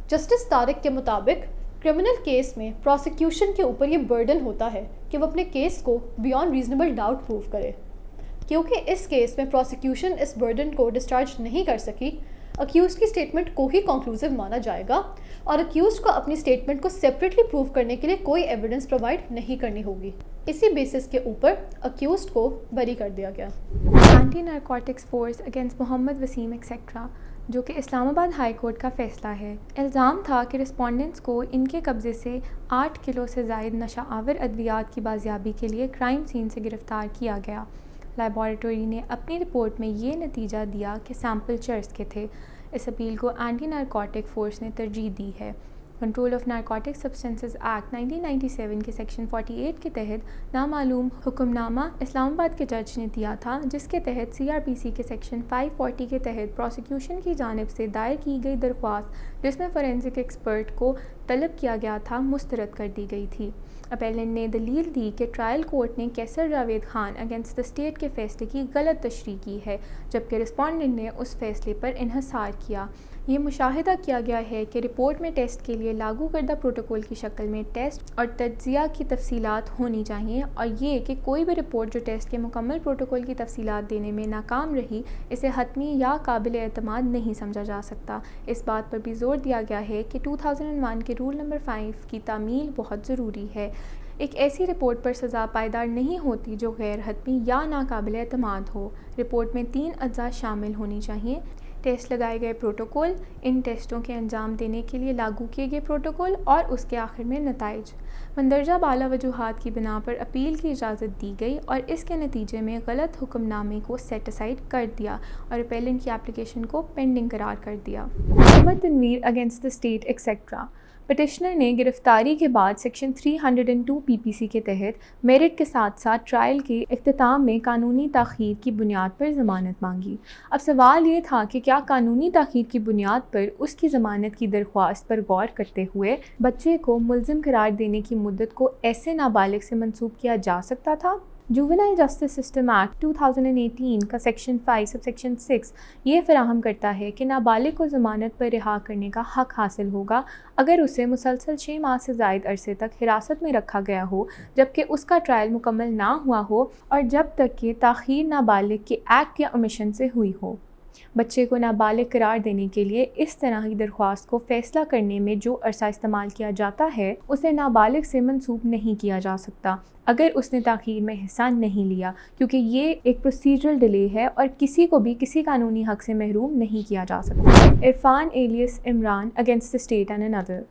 جسٹس طارق کے مطابق کرمنل کیس میں پروسیکیوشن کے اوپر یہ برڈن ہوتا ہے کہ وہ اپنے کیس کو بیانڈ ریزنیبل ڈاؤٹ پروو کرے. کیونکہ اس کیس میں پروسیکیوشن اس برڈن کو ڈسچارج نہیں کر سکی، اکیوز کی سٹیٹمنٹ کو ہی کنکلوسیو مانا جائے گا اور اکیوز کو اپنی سٹیٹمنٹ کو سیپریٹلی پروو کرنے کے لیے کوئی ایویڈنس پرووائڈ نہیں کرنی ہوگی. اسی بیسس کے اوپر اکیوزڈ کو بری کر دیا گیا. اینٹی نارکوٹکس فورس اگینسٹ محمد وسیم ایکسیٹرا، جو کہ اسلام آباد ہائی کورٹ کا فیصلہ ہے. الزام تھا کہ رسپونڈنٹس کو ان کے قبضے سے 8 کلو سے زائد نشہ آور ادویات کی بازیابی کے لیے کرائم سین سے گرفتار کیا گیا. لیبارٹری نے اپنی رپورٹ میں یہ نتیجہ دیا کہ سیمپل چرس کے تھے. اس اپیل کو اینٹی نارکوٹک فورس نے ترجیح دی ہے. Control of narcotic substances act 1997 کے سیکشن 48 کے تحت نامعلوم حکم نامہ اسلام آباد کے جج نے دیا تھا، جس کے تحت CRPC کے سیکشن 540 کے تحت پروسیکیوشن کی جانب سے دائر کی گئی درخواست، جس میں فورینسک ایکسپرٹ کو طلب کیا گیا تھا، مسترد کر دی گئی تھی. اپیلنٹ نے دلیل دی کہ ٹرائل کورٹ نے کیسر Javed Khan against the state کے فیصلے کی غلط تشریح کی ہے، جبکہ رسپونڈنٹ نے اس فیصلے پر انحصار کیا. یہ مشاہدہ کیا گیا ہے کہ رپورٹ میں ٹیسٹ کے لیے لاگو کردہ پروٹوکول کی شکل میں ٹیسٹ اور تجزیہ کی تفصیلات ہونی چاہیے، اور یہ کہ کوئی بھی رپورٹ جو ٹیسٹ کے مکمل پروٹوکول کی تفصیلات دینے میں ناکام رہی، اسے حتمی یا قابل اعتماد نہیں سمجھا جا سکتا. اس بات پر بھی زور دیا گیا ہے کہ 2001 کے رول نمبر 5 کی تعمیل بہت ضروری ہے. ایک ایسی رپورٹ پر سزا پائیدار نہیں ہوتی جو غیر حتمی یا ناقابل اعتماد ہو. رپورٹ میں 3 اجزاء شامل ہونی چاہیے: ٹیسٹ لگائے گئے پروٹوکول، ان ٹیسٹوں کے انجام دینے کے لیے لاگو کیے گئے پروٹوکول، اور اس کے آخر میں نتائج. مندرجہ بالا وجوہات کی بنا پر اپیل کی اجازت دی گئی اور اس کے نتیجے میں غلط حکم نامے کو سیٹ اسائڈ کر دیا اور اپیلنٹ کی اپلیکیشن کو پینڈنگ قرار کر دیا. Muhammad Tanveer against the state etcetera. Petitioner نے گرفتاری کے بعد سیکشن 302 PPC کے تحت میرٹ کے ساتھ ساتھ ٹرائل کے اختتام میں قانونی تاخیر کی بنیاد پر ضمانت مانگی. اب سوال یہ تھا کہ کیا قانونی تاخیر کی بنیاد پر اس کی ضمانت کی درخواست پر غور کرتے ہوئے بچے کو ملزم قرار دینے کی مدت کو ایسے نابالغ سے منسوب کیا جا سکتا تھا؟ جوونائل جسٹس سسٹم ایکٹ 2018 کا سیکشن 5 سب سیکشن 6 یہ فراہم کرتا ہے کہ نابالغ کو ضمانت پر رہا کرنے کا حق حاصل ہوگا اگر اسے مسلسل 6 ماہ سے زائد عرصے تک حراست میں رکھا گیا ہو جبکہ اس کا ٹرائل مکمل نہ ہوا ہو اور جب تک کہ تاخیر نابالغ کے ایکٹ یا اومیشن سے ہوئی ہو. بچے کو نابالغ قرار دینے کے لیے اس طرح کی درخواست کو فیصلہ کرنے میں جو عرصہ استعمال کیا جاتا ہے اسے نابالغ سے منسوب نہیں کیا جا سکتا اگر اس نے تاخیر میں حصہ نہیں لیا، کیونکہ یہ ایک پروسیجرل ڈیلے ہے اور کسی کو بھی کسی قانونی حق سے محروم نہیں کیا جا سکتا. Irfan alias Imran against the state and another.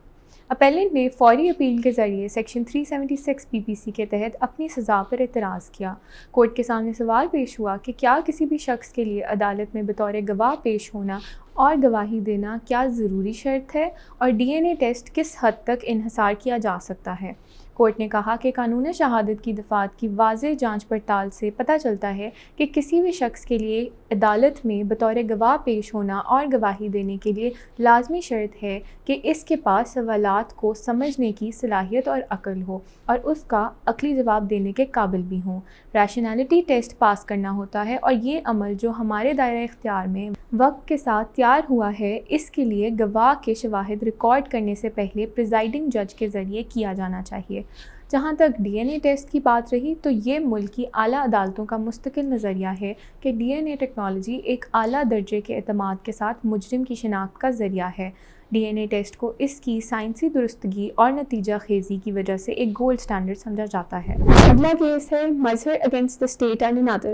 اپیلنٹ نے فوری اپیل کے ذریعے سیکشن 376 پی پی سی کے تحت اپنی سزا پر اعتراض کیا۔ کورٹ کے سامنے سوال پیش ہوا کہ کیا کسی بھی شخص کے لیے عدالت میں بطور گواہ پیش ہونا اور گواہی دینا کیا ضروری شرط ہے، اور ڈی این اے ٹیسٹ کس حد تک انحصار کیا جا سکتا ہے۔ کورٹ نے کہا کہ قانون شہادت کی دفعات کی واضح جانچ پڑتال سے پتہ چلتا ہے کہ کسی بھی شخص کے لیے عدالت میں بطور گواہ پیش ہونا اور گواہی دینے کے لیے لازمی شرط ہے کہ اس کے پاس سوالات کو سمجھنے کی صلاحیت اور عقل ہو اور اس کا عقلی جواب دینے کے قابل بھی ہوں۔ ریشنالٹی ٹیسٹ پاس کرنا ہوتا ہے، اور یہ عمل جو ہمارے دائرہ اختیار میں وقت کے ساتھ تیار ہوا ہے، اس کے لیے گواہ کے شواہد ریکارڈ کرنے سے پہلے پریزائڈنگ جج کے ذریعے کیا جانا چاہیے۔ جہاں تک ڈی این اے ٹیسٹ کی بات رہی تو یہ ملک کی اعلیٰ عدالتوں کا مستقل نظریہ ہے کہ ڈی این اے ٹیکنالوجی ایک اعلیٰ درجے کے اعتماد کے ساتھ مجرم کی شناخت کا ذریعہ ہے۔ ڈی این اے ٹیسٹ کو اس کی سائنسی درستگی اور نتیجہ خیزی کی وجہ سے ایک گولڈ سٹینڈرڈ سمجھا جاتا ہے۔ اگلا کیس ہے Mazhar against the state and another.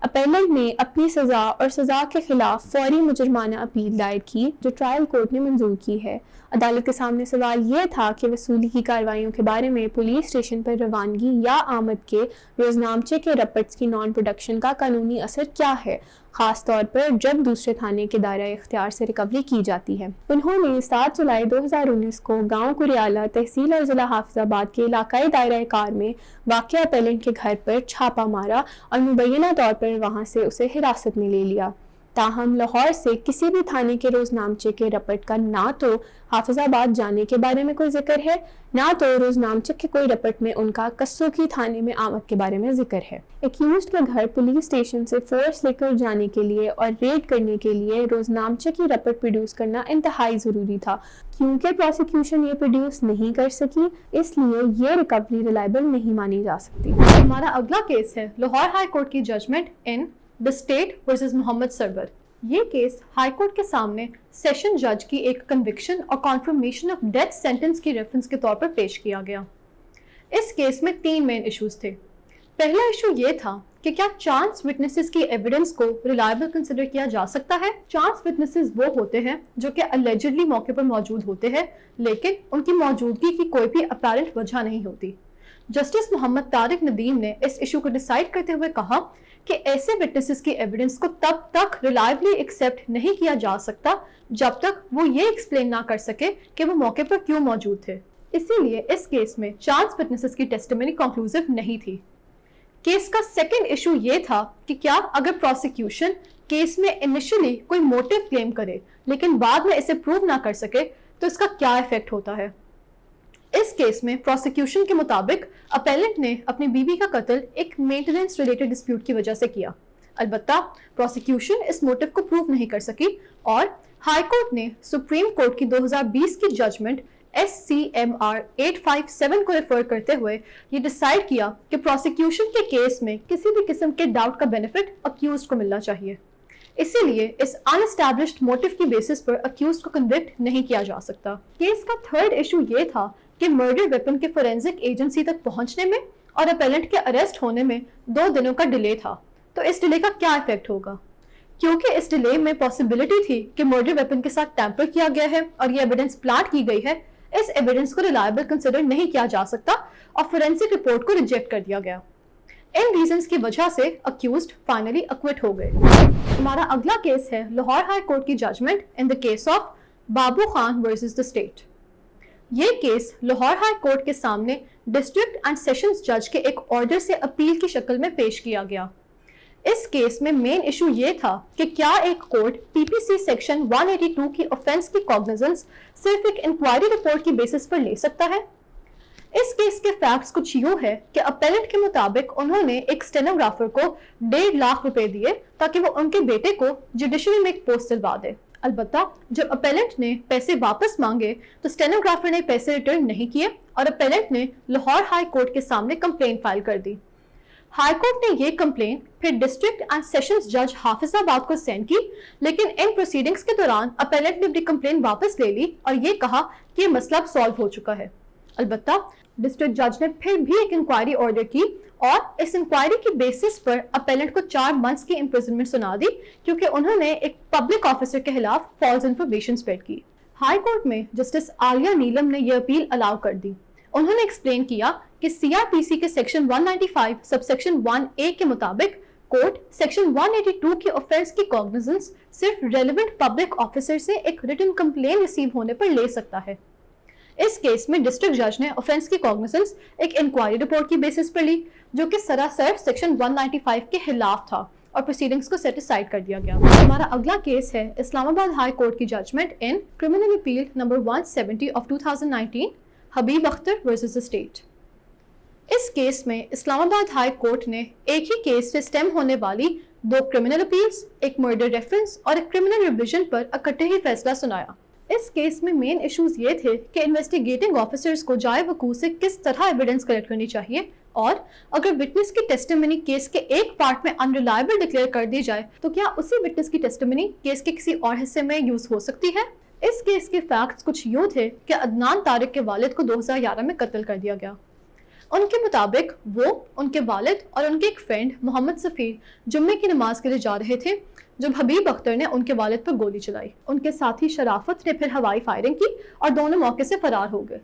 Appellant نے اپنی سزا اور سزا کے خلاف فوری مجرمانہ اپیل دائر کی جو ٹرائل کورٹ نے منظور کی ہے۔ عدالت کے سامنے سوال یہ تھا کہ وصولی کی کارروائیوں کے بارے میں پولیس اسٹیشن پر روانگی یا آمد کے روزنامچے کے رپٹس کی نان پروڈکشن کا قانونی اثر کیا ہے، خاص طور پر جب دوسرے تھانے کے دائرہ اختیار سے ریکوری کی جاتی ہے۔ انہوں نے 7 جولائی 2019 کو گاؤں کریالہ تحصیل اور ضلع حافظ آباد کے علاقائی دائرہ کار میں واقع اپیلنٹ کے گھر پر چھاپہ مارا اور مبینہ طور پر وہاں سے اسے حراست میں لے لیا۔ تاہم لاہور سے کسی بھی تھانے کے روزنامچے کے رپٹ کا نہ تو حافظ آباد جانے کے بارے میں کوئی ذکر ہے، نہ تو روزنامچے کے کوئی رپٹ میں ان کا قصوں کی تھانے میں آمد کے بارے میں ذکر ہے۔ ایکیوزڈ کا گھر پولیس اسٹیشن سے فورس لے کر جانے کے لیے اور ریڈ کرنے کے لیے روزنامچے کی رپٹ پروڈیوس کرنا انتہائی ضروری تھا۔ کیونکہ پروسیکیوشن یہ پروڈیوس نہیں کر سکی، اس لیے یہ ریکوری ریلائبل نہیں مانی جا سکتی۔ ہمارا اگلا کیس ہے لاہور ہائی کورٹ کی judgment in the state versus Muhammad Sarwar. یہ کیس ہائی کورٹ کے سامنے سیشن جج کی ایک کنوکشن اور کنفرمیشن آف ڈیتھ سینٹنس کی ریفرنس کے طور پر پیش کیا گیا۔ اس کیس میں 3 مین ایشوز تھے۔ پہلا ایشو یہ تھا کہ کیا چانس وٹنسز کی ایویڈنس کو ریلائبل کنسیڈر کیا جا سکتا ہے۔ چانس وٹنسز وہ ہوتے ہیں جو کہ اللیجڈلی موقع پر موجود ہوتے ہیں، لیکن ان کی موجودگی کی کوئی بھی اپیرنٹ وجہ نہیں ہوتی۔ جسٹس محمد طارق ندیم نے اس ایشو کو ڈیسائیڈ کرتے ہوئے کہا کہ ایسے وٹنسز کی ایویڈنس کو تب تک ریلائبلی ایکسیپٹ نہیں کیا جا سکتا جب تک وہ یہ ایکسپلین نہ کر سکے کہ وہ موقع پر کیوں موجود تھے۔ اسی لیے اس کیس میں چانس وٹنسز کی ٹیسٹیمنی کنکلوسیو نہیں تھی۔ کیس کا سیکنڈ ایشو یہ تھا کہ کیا اگر پروسیکیوشن کیس میں انیشلی کوئی موٹیو کلیم کرے لیکن بعد میں اسے پروو نہ کر سکے تو اس کا کیا ایفیکٹ ہوتا ہے۔ اس کیس میں پروسیکیوشن کے مطابق اپیلنٹ نے اپنی بیوی کا قتل ایک مینٹیننس ریلیٹڈ ڈسپیوٹ کی وجہ سے کیا۔ البتہ پروسیکیوشن اس موٹیو کو پروو نہیں کر سکی اور ہائی کورٹ نے سپریم کورٹ کی 2020 کی ججمنٹ SCMR 857 کو ریفر کرتے ہوئے یہ ڈیسائیڈ کیا کہ پروسیکیوشن کے کیس میں کسی بھی قسم کے ڈاؤٹ کا بینیفٹ اکیوزڈ کو ملنا چاہیے۔ اسی لیے اس ان اسٹیبلشڈ موٹیو کی بیسس پر اکیوزڈ کو کنوکٹ نہیں کیا جا سکتا۔ کیس کا تھرڈ ایشو یہ تھا کہ مرڈر ویپن کے فورینزک ایجنسی تک پہنچنے میں اور اپیلنٹ کے اریسٹ ہونے میں 2 دنوں کا ڈیلے تھا، تو اس ڈیلے کا کیا ایفیکٹ ہوگا۔ کیونکہ اس ڈیلے میں پاسبلٹی تھی کہ مرڈر ویپن کے ساتھ ٹیمپر کیا گیا ہے اور یہ ایویڈنس پلانٹ کی گئی ہے، اس ایویڈنس کو ریلائبل کنسیڈر نہیں کیا جا سکتا اور فورینسک رپورٹ کو ریجیکٹ کر دیا گیا۔ ان ریزنز کی وجہ سے اکیوزڈ فائنلی اکوٹ ہو گئے۔ ہمارا اگلا کیس ہے لاہور ہائی کورٹ کی judgment in the case of Babu Khan versus the state. یہ کیس لاہور ہائی کورٹ کے سامنے ڈسٹرکٹ اینڈ سیشنز جج کے ایک آرڈر سے اپیل کی شکل میں پیش کیا گیا۔ اس کیس میں مین ایشو یہ تھا کہ کیا ایک کورٹ PPC سیکشن 182 کی آفینس کی کوگنیزنس صرف ایک انکوائری رپورٹ کی بیسس پر لے سکتا ہے۔ اس کیس کے فیکٹس کچھ یوں ہے کہ اپیلنٹ کے مطابق انہوں نے ایک اسٹینوگرافر کو 1.5 لاکھ روپے دیے تاکہ وہ ان کے بیٹے کو جوڈیشری میں ایک پوسٹ دلوا دے۔ البتہ جب اپیلنٹ نے پیسے واپس مانگے تو اسٹینوگرافر نے پیسے ریٹرن نہیں کیے اور اپیلنٹ نے لاہور ہائی کورٹ کے سامنے کمپلین فائل کر دی۔ ہائی کورٹ نے یہ کمپلین پھر ڈسٹرکٹ اینڈ سیشنز جج حافظ آباد کو سینڈ کی، لیکن ان پروسیڈنگز کے دوران اپیلنٹ نے اپنی کمپلین واپس لے لی اور یہ کہا کہ یہ مسئلہ اب سالو ہو چکا ہے۔ البتہ ڈسٹرکٹ جج نے پھر بھی ایک انکوائری آرڈر کی اور اس انکوائری کی بیسس پر اپیلنٹ کو 4 منتھس کی امپریزنمنٹ سنا دی کیونکہ انہوں نے ایک پبلک آفیسر کے خلاف فالس انفارمیشن اسپریڈ کی۔ ہائی کورٹ میں جسٹس عالیہ نیلم نے یہ اپیل الاؤ کر دی. انہوں نے ایکسپلین کیا کہ CRPC کے سیکشن 195 سب سیکشن 1A کے مطابق کورٹ سیکشن 182 کی آفینس کی کوگنیزنس صرف ریلیونٹ پبلک آفیسر سے ایک ریٹن کمپلین ریسیو ہونے پر لے سکتا ہے. اس کیس میں ڈسٹرکٹ جج نے آفینس کی کوگنیزنس ایک انکوائری رپورٹ کی بیسس پر لی جو کہ سراسر سیکشن 195 کے خلاف تھا اور پروسیڈنگز کو سیٹ اسائڈ کر دیا گیا. ہمارا اگلا کیس ہے اسلام آباد ہائی کورٹ کی judgment in criminal appeal number 170 of 2019 Habib Akhtar versus state. اس کیس میں اسلام آباد ہائی کورٹ نے ایک ہی کیس سے سٹیم ہونے والی 2 کرمنل اپیلز، ایک مرڈر ریفرنس اور ایک کرمنل ریویژن پر اکٹھے ہی فیصلہ سنایا. اس کیس میں مین ایشوز یہ تھے کہ انویسٹیگیٹنگ آفیسرز کو جائے وقوع سے کس طرح ایویڈنس کلیکٹ کرنی چاہیے اور اگر وٹنس کی ٹیسٹیمنی کیس کے ایک پارٹ میں انریلائبل ڈکلیئر کر دی جائے تو کیا اسی وٹنس کی ٹیسٹیمنی کیس کے کسی اور حصے میں یوز ہو سکتی ہے. اس کیس کے فیکٹس کچھ یوں تھے کہ عدنان طارق کے والد کو 2011 میں قتل کر دیا گیا. ان کے مطابق وہ، ان کے والد اور ان کے ایک فرینڈ محمد سفیر جمعے کی نماز کے لیے جا رہے تھے جب حبیب اختر نے ان کے والد پر گولی چلائی. ان کے ساتھی شرافت نے پھر ہوائی فائرنگ کی اور دونوں موقع سے فرار ہو گئے.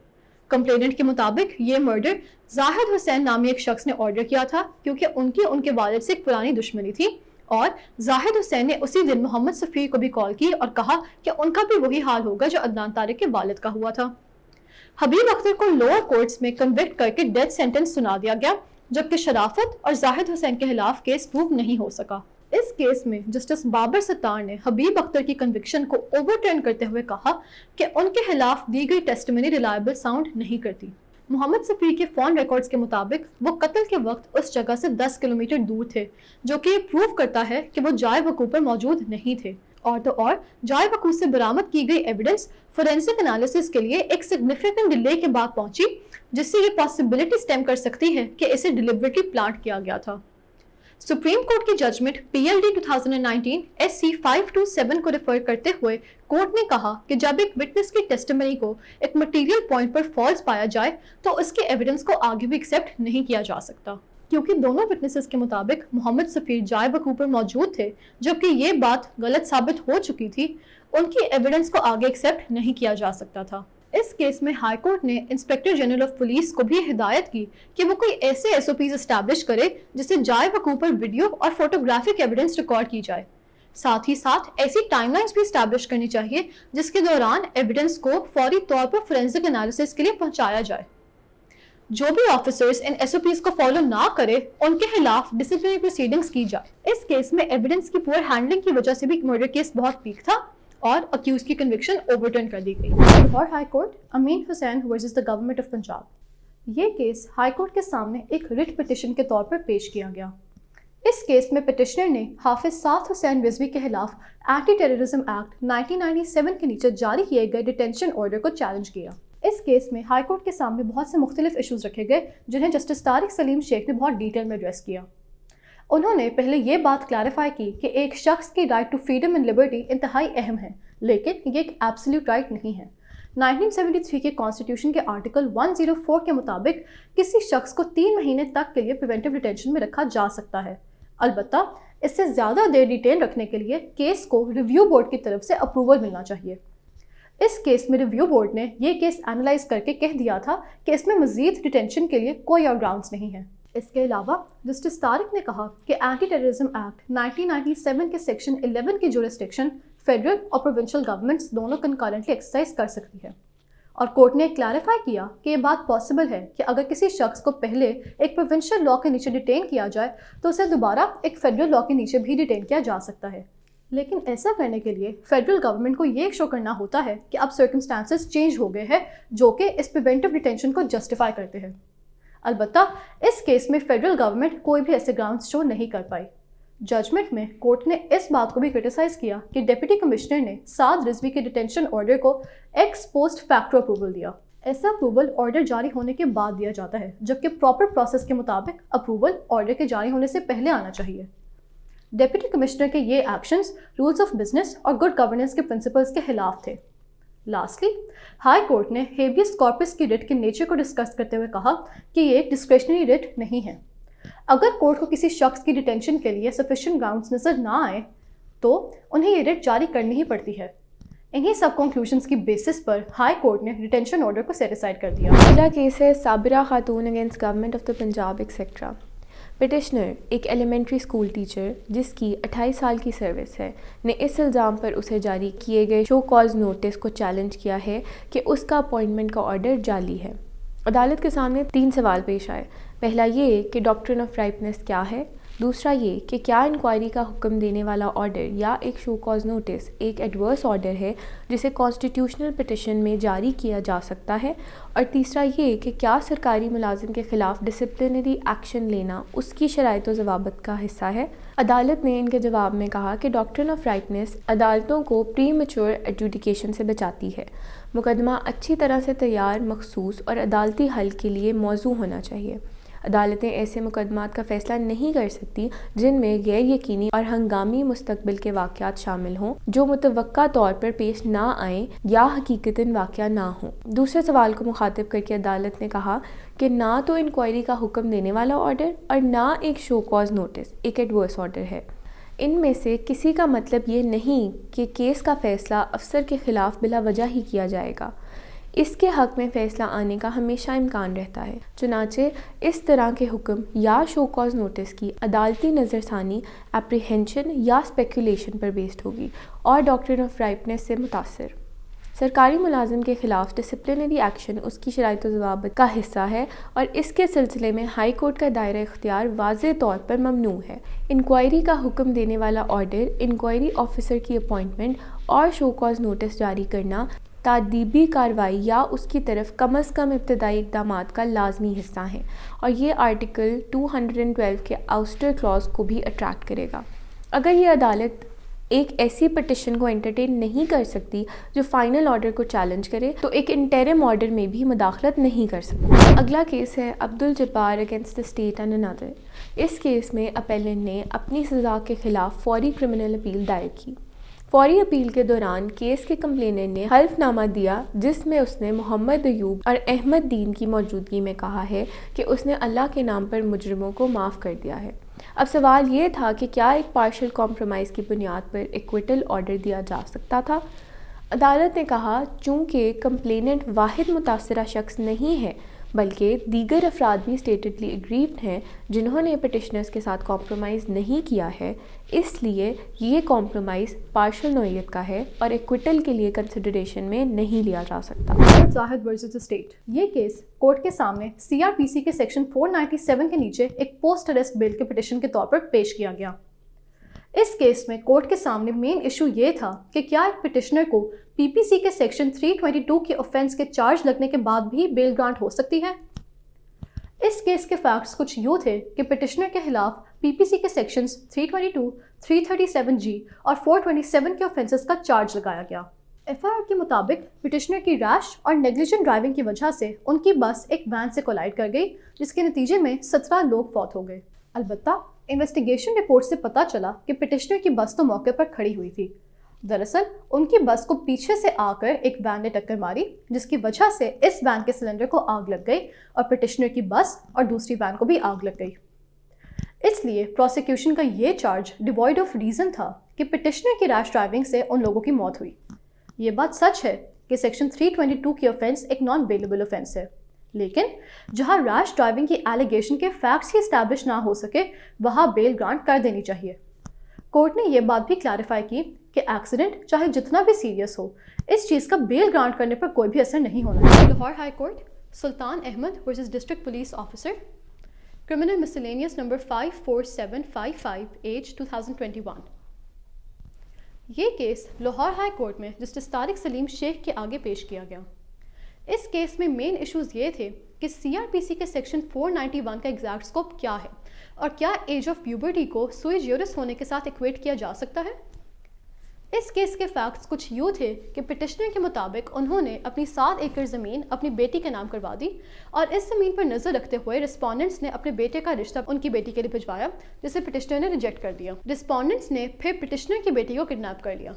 کمپلیننٹ کے مطابق یہ مرڈر زاہد حسین نامی ایک شخص نے آرڈر کیا تھا کیونکہ ان کے والد سے ایک پرانی دشمنی تھی اور زاہد حسین نے اسی دن محمد سفیر کو بھی کال کی اور کہا کہ ان کا بھی وہی حال ہوگا جو عدنان طارق کے والد کا ہوا تھا. حبیب اختر کو لوور کورٹس میں کنوکٹ کر کے ڈیتھ سینٹنس سنا دیا گیا جبکہ شرافت اور زاہد حسین کے خلاف کیس پروو نہیں ہو سکا. اس کیس میں جسٹس بابر ستار نے حبیب اختر کی کنوکشن کو اوور ٹرن کرتے ہوئے کہا کہ ان کے خلاف دی گئی ٹیسٹیمنی ریلائبل ساؤنڈ نہیں کرتی. محمد سفیر کے فون ریکارڈز کے مطابق وہ قتل کے وقت اس جگہ سے 10 کلومیٹر دور تھے جو کہ یہ پروو کرتا ہے کہ وہ جائے وقوع پر موجود نہیں تھے. اور تو اور جائے وقوع سے برآمد کی گئی ایویڈنس فورینسک انالیسس کے لیے ایک سگنیفیکنٹ ڈیلے کے بعد پہنچی جس سے یہ پاسبلٹی سٹیم کر سکتی ہے کہ اسے ڈیلیبریٹلی پلانٹ کیا گیا تھا. سپریم کورٹ کی ججمنٹ PLD 2019 SC 527 کو ریفر کرتے ہوئے کورٹ نے کہا کہ جب ایک وٹنس کی ٹیسٹیمنی کو ایک مٹیریل پوائنٹ پر فالس پایا جائے تو اس کے ایویڈنس کو آگے بھی ایکسیپٹ نہیں کیا جا سکتا کیونکہ دونوں وٹنسز کے مطابق محمد سفیر جائے وقوع پر موجود تھے جبکہ یہ بات غلط ثابت ہو چکی تھی. ان کی ایویڈنس کو آگے ایکسیپٹ نہیں کیا جا سکتا تھا. اس کیس میں ہائی کورٹ نے انسپیکٹر جنرل آف پولیس کو بھی ہدایت کی کہ وہ کوئی ایسے SOPs اسٹیبلش کرے جس سے جائے وقوع پر ویڈیو اور فوٹوگرافک ایویڈنس ریکارڈ کی جائے. ساتھ ہی ساتھ ایسی ٹائم لائنز بھی اسٹیبلش کرنی چاہیے جس کے دوران ایویڈنس کو فوری طور پر فورینسک انالیسس کے لیے پہنچایا جائے. جو بھی آفیسرز ان SOPs کو فالو نہ کرے ان کے خلاف ڈسپلنری پروسیڈنگز کی جائے. اس کیس میں ایویڈنس کی پور ہینڈلنگ کی وجہ سے بھی مرڈر کیس بہت پیک تھا اور اکیوز کی کنوکشن اوورٹرن کر دی گئی. Lahore high Court Amin Hussain versus the government of Punjab. یہ کیس ہائی کورٹ کے سامنے ایک ریٹ پٹیشن کے طور پر پیش کیا گیا. اس کیس میں پٹیشنر نے حافظ سعد حسین رضوی کے خلاف اینٹی ٹیررزم ایکٹ 1997 کے نیچے جاری کیے گئے ڈیٹینشن آرڈر کو چیلنج کیا. اس کیس میں ہائی کورٹ کے سامنے بہت سے مختلف ایشوز رکھے گئے جنہیں جسٹس طارق سلیم شیخ نے بہت ڈیٹیل میں ایڈریس کیا. انہوں نے پہلے یہ بات کلیریفائی کی کہ ایک شخص کی right to freedom and liberty انتہائی اہم ہے لیکن یہ ایک ایبسلیوٹ رائٹ نہیں ہے. 1973 کے کانسٹیٹیوشن کے آرٹیکل 104 کے مطابق کسی شخص کو 3 مہینے تک کے لیے پریونٹیو ڈیٹینشن میں رکھا جا سکتا ہے. البتہ اس سے زیادہ دیر ڈیٹین رکھنے کے لیے کیس کو ریویو بورڈ کی طرف سے اپروول ملنا چاہیے. اس کیس میں ریویو بورڈ نے یہ کیس اینالائز کر کے کہہ دیا تھا کہ اس میں مزید ڈیٹینشن کے لیے کوئی اور گراؤنڈز نہیں ہے. اس کے علاوہ جسٹس طارق نے کہا کہ اینٹی ٹیررزم ایکٹ 1997 کے سیکشن 11 کی جورسڈکشن فیڈرل اور پروونشل گورنمنٹس دونوں کنکرنٹلی ایکسرسائز کر سکتی ہے. اور کورٹ نے کلیریفائی کیا کہ یہ بات پاسبل ہے کہ اگر کسی شخص کو پہلے ایک پروونشل لاء کے نیچے ڈیٹین کیا جائے تو اسے دوبارہ ایک فیڈرل لاء کے نیچے بھی ڈیٹین کیا جا سکتا ہے. لیکن ایسا کرنے کے لیے فیڈرل گورنمنٹ کو یہ شو کرنا ہوتا ہے کہ اب سرکمسٹانسز چینج ہو گئے ہیں جو کہ اس پریونٹیو ڈیٹینشن کو جسٹیفائی کرتے ہیں. البتہ اس کیس میں فیڈرل گورنمنٹ کوئی بھی ایسے گراؤنڈز شو نہیں کر پائی. ججمنٹ میں کورٹ نے اس بات کو بھی کرٹیسائز کیا کہ ڈپٹی کمشنر نے سعد رضوی کے ڈیٹینشن آرڈر کو ایکس پوسٹ فیکٹو اپروول دیا. ایسا اپروول آرڈر جاری ہونے کے بعد دیا جاتا ہے جبکہ پراپر پروسیس کے مطابق اپروول آرڈر کے جاری ہونے سے پہلے آنا چاہیے. ڈپٹی کمشنر کے یہ ایکشنز رولز آف بزنس اور گڈ گورننس کے پرنسپلز کے خلاف تھے. لاسٹلی ہائی کورٹ نے ہیبیس کارپس کی ریٹ کے نیچر کو ڈسکس کرتے ہوئے کہا کہ یہ ایک ڈسکریشنری ریٹ نہیں ہے. اگر کورٹ کو کسی شخص کی ڈیٹینشن کے لیے سفیشینٹ گراؤنڈز نظر نہ آئے تو انہیں یہ ریٹ جاری کرنی ہی پڑتی ہے. انہی سب کنکلوژنس کی بیسس پر ہائی کورٹ نے ریٹینشن آرڈر کو سیٹ اسائڈ کر دیا۔ اگلا کیس ہے صابرہ خاتون against government of the Punjab etcetera. Petitioner ایک ایلیمنٹری اسکول ٹیچر جس کی 28 سال کی سروس ہے نے اس الزام پر اسے جاری کیے گئے شو کاز نوٹس کو چیلنج کیا ہے کہ اس کا اپوائنٹمنٹ کا آرڈر جعلی ہے۔ عدالت کے سامنے 3 سوال پیش آئے۔ پہلا یہ کہ ڈاکٹرن آف رائپنس کیا ہے، دوسرا یہ کہ کیا انکوائری کا حکم دینے والا آرڈر یا ایک شو کاز نوٹس ایک ایڈورس آرڈر ہے جسے کانسٹیٹیوشنل پٹیشن میں جاری کیا جا سکتا ہے، اور تیسرا یہ کہ کیا سرکاری ملازم کے خلاف ڈسپلنری ایکشن لینا اس کی شرائط و ضوابط کا حصہ ہے۔ عدالت نے ان کے جواب میں کہا کہ ڈاکٹرن آف رائپنس عدالتوں کو پری میچور ایڈجوڈیکیشن سے بچاتی ہے۔ مقدمہ اچھی طرح سے تیار، مخصوص اور عدالتی حل کے لیے موزوں ہونا چاہیے۔ عدالتیں ایسے مقدمات کا فیصلہ نہیں کر سکتی جن میں غیر یقینی اور ہنگامی مستقبل کے واقعات شامل ہوں جو متوقع طور پر پیش نہ آئیں یا حقیقتاً واقع نہ ہوں۔ دوسرے سوال کو مخاطب کر کے عدالت نے کہا کہ نہ تو انکوائری کا حکم دینے والا آرڈر اور نہ ایک شو کاز نوٹس ایک ایڈورس آرڈر ہے۔ ان میں سے کسی کا مطلب یہ نہیں کہ کیس کا فیصلہ افسر کے خلاف بلا وجہ ہی کیا جائے گا۔ اس کے حق میں فیصلہ آنے کا ہمیشہ امکان رہتا ہے۔ چنانچہ اس طرح کے حکم یا شو کاز نوٹس کی عدالتی نظر ثانی اپریہینشن یا اسپیکولیشن پر بیسڈ ہوگی اور ڈاکٹرن آف رائپنس سے متاثر۔ سرکاری ملازم کے خلاف ڈسپلنری ایکشن اس کی شرائط و ضوابط کا حصہ ہے اور اس کے سلسلے میں ہائی کورٹ کا دائرہ اختیار واضح طور پر ممنوع ہے۔ انکوائری کا حکم دینے والا آرڈر، انکوائری آفیسر کی اپوائنٹمنٹ اور شو کاز نوٹس جاری کرنا تعدیبی کارروائی یا اس کی طرف کم از کم ابتدائی اقدامات کا لازمی حصہ ہیں، اور یہ آرٹیکل 212 کے آؤسٹر کلاز کو بھی اٹریکٹ کرے گا۔ اگر یہ عدالت ایک ایسی پٹیشن کو انٹرٹین نہیں کر سکتی جو فائنل آرڈر کو چیلنج کرے تو ایک انٹرم آرڈر میں بھی مداخلت نہیں کر سکتی۔ اگلا کیس ہے Abdul Jabbar against the state and another. اس کیس میں اپیلنٹ نے اپنی سزا کے خلاف فوری کرمنل اپیل دائر کی۔ فوری اپیل کے دوران کیس کے کمپلیننٹ نے حلف نامہ دیا جس میں اس نے محمد ایوب اور احمد دین کی موجودگی میں کہا ہے کہ اس نے اللہ کے نام پر مجرموں کو معاف کر دیا ہے۔ اب سوال یہ تھا کہ کیا ایک پارشل کمپرومائز کی بنیاد پر ایکویٹل آرڈر دیا جا سکتا تھا؟ عدالت نے کہا چونکہ کمپلیننٹ واحد متاثرہ شخص نہیں ہے بلکہ دیگر افراد بھی اسٹیٹڈلی اگریوڈ ہیں جنہوں نے پٹیشنرز کے ساتھ کمپرومائز نہیں کیا ہے، اس لیے یہ کمپرومائز پارشل نوعیت کا ہے اور ایکویٹل کے لیے کنسیڈریشن میں نہیں لیا جا سکتا۔ زاہد ورسز اسٹیٹ۔ یہ کیس کورٹ کے سامنے CRPC کے سیکشن 497 کے نیچے ایک پوسٹ اریسٹ بیل کے پٹیشن کے طور پر پیش کیا گیا۔ اس کیس میں کورٹ کے سامنے مین ایشو یہ تھا کہ کیا ایک پٹیشنر کو PPC کے سیکشن 322 کے offense کے چارج لگنے کے بعد بھی بیل گرانٹ ہو سکتی ہے۔ اس کیس کے فیکٹس کچھ یوں تھے کہ پٹیشنر کے خلاف PPC کے سیکشنز 322، 337G اور 427 کے offenses کا چارج لگایا گیا۔ FIR کے مطابق پٹیشنر کی ریش اور نیگلیجنٹ ڈرائیونگ کی وجہ سے ان کی بس ایک وین سے کولائڈ کر گئی جس کے نتیجے میں 17 لوگ فوت ہو گئے۔ البتہ انویسٹیگیشن رپورٹ سے پتہ چلا کہ پٹیشنر کی بس تو موقع پر کھڑی ہوئی تھی۔ دراصل ان کی بس کو پیچھے سے آ کر ایک وین نے ٹکر ماری جس کی وجہ سے اس وین کے سلنڈر کو آگ لگ گئی اور پٹیشنر کی بس اور دوسری وین کو بھی آگ لگ گئی۔ اس لیے پروسیکیوشن کا یہ چارج ڈیوائڈ آف ریزن تھا کہ پٹیشنر کی ریش ڈرائیونگ سے ان لوگوں کی موت ہوئی۔ یہ بات سچ ہے کہ سیکشن 322 کی آفینس ایک نان بیلیبل آفینس ہے، لیکن جہاں ریش ڈرائیونگ کی ایلیگیشن کے فیکٹس ہی اسٹیبلش نہ ہو سکے وہاں بیل گرانٹ کر دینی چاہیے۔ کورٹ نے یہ بات بھی کلیریفائی کی کہ ایکسیڈنٹ چاہے جتنا بھی سیریس ہو اس چیز کا بیل گرانٹ کرنے پر کوئی بھی اثر نہیں ہونا ہے۔ Lahore high court Sultan Ahmad versus district police officer, criminal miscellaneous number 54755 ایج 2021۔ یہ کیس لاہور ہائی کورٹ میں جسٹس طارق سلیم شیخ کے آگے پیش کیا گیا۔ اس کیس میں مین ایشوز یہ تھے کہ CRPC کے سیکشن 491 کا ایگزیکٹ اسکوپ کیا ہے اور کیا ایج آف پیوبرٹی کو سوئی جیورس ہونے کے ساتھ ایکویٹ کیا جا سکتا ہے۔ اس کیس کے فیکٹس کچھ یوں تھے کہ پٹیشنر کے مطابق انہوں نے اپنی 7 ایکڑ زمین اپنی بیٹی کے نام کروا دی اور اس زمین پر نظر رکھتے ہوئے رسپونڈنٹس نے اپنے بیٹے کا رشتہ ان کی بیٹی کے لیے بھجوایا جسے پٹیشنر نے ریجیکٹ کر دیا۔ رسپونڈنٹس نے پھر پٹیشنر کی بیٹی کو کڈنیپ کر لیا۔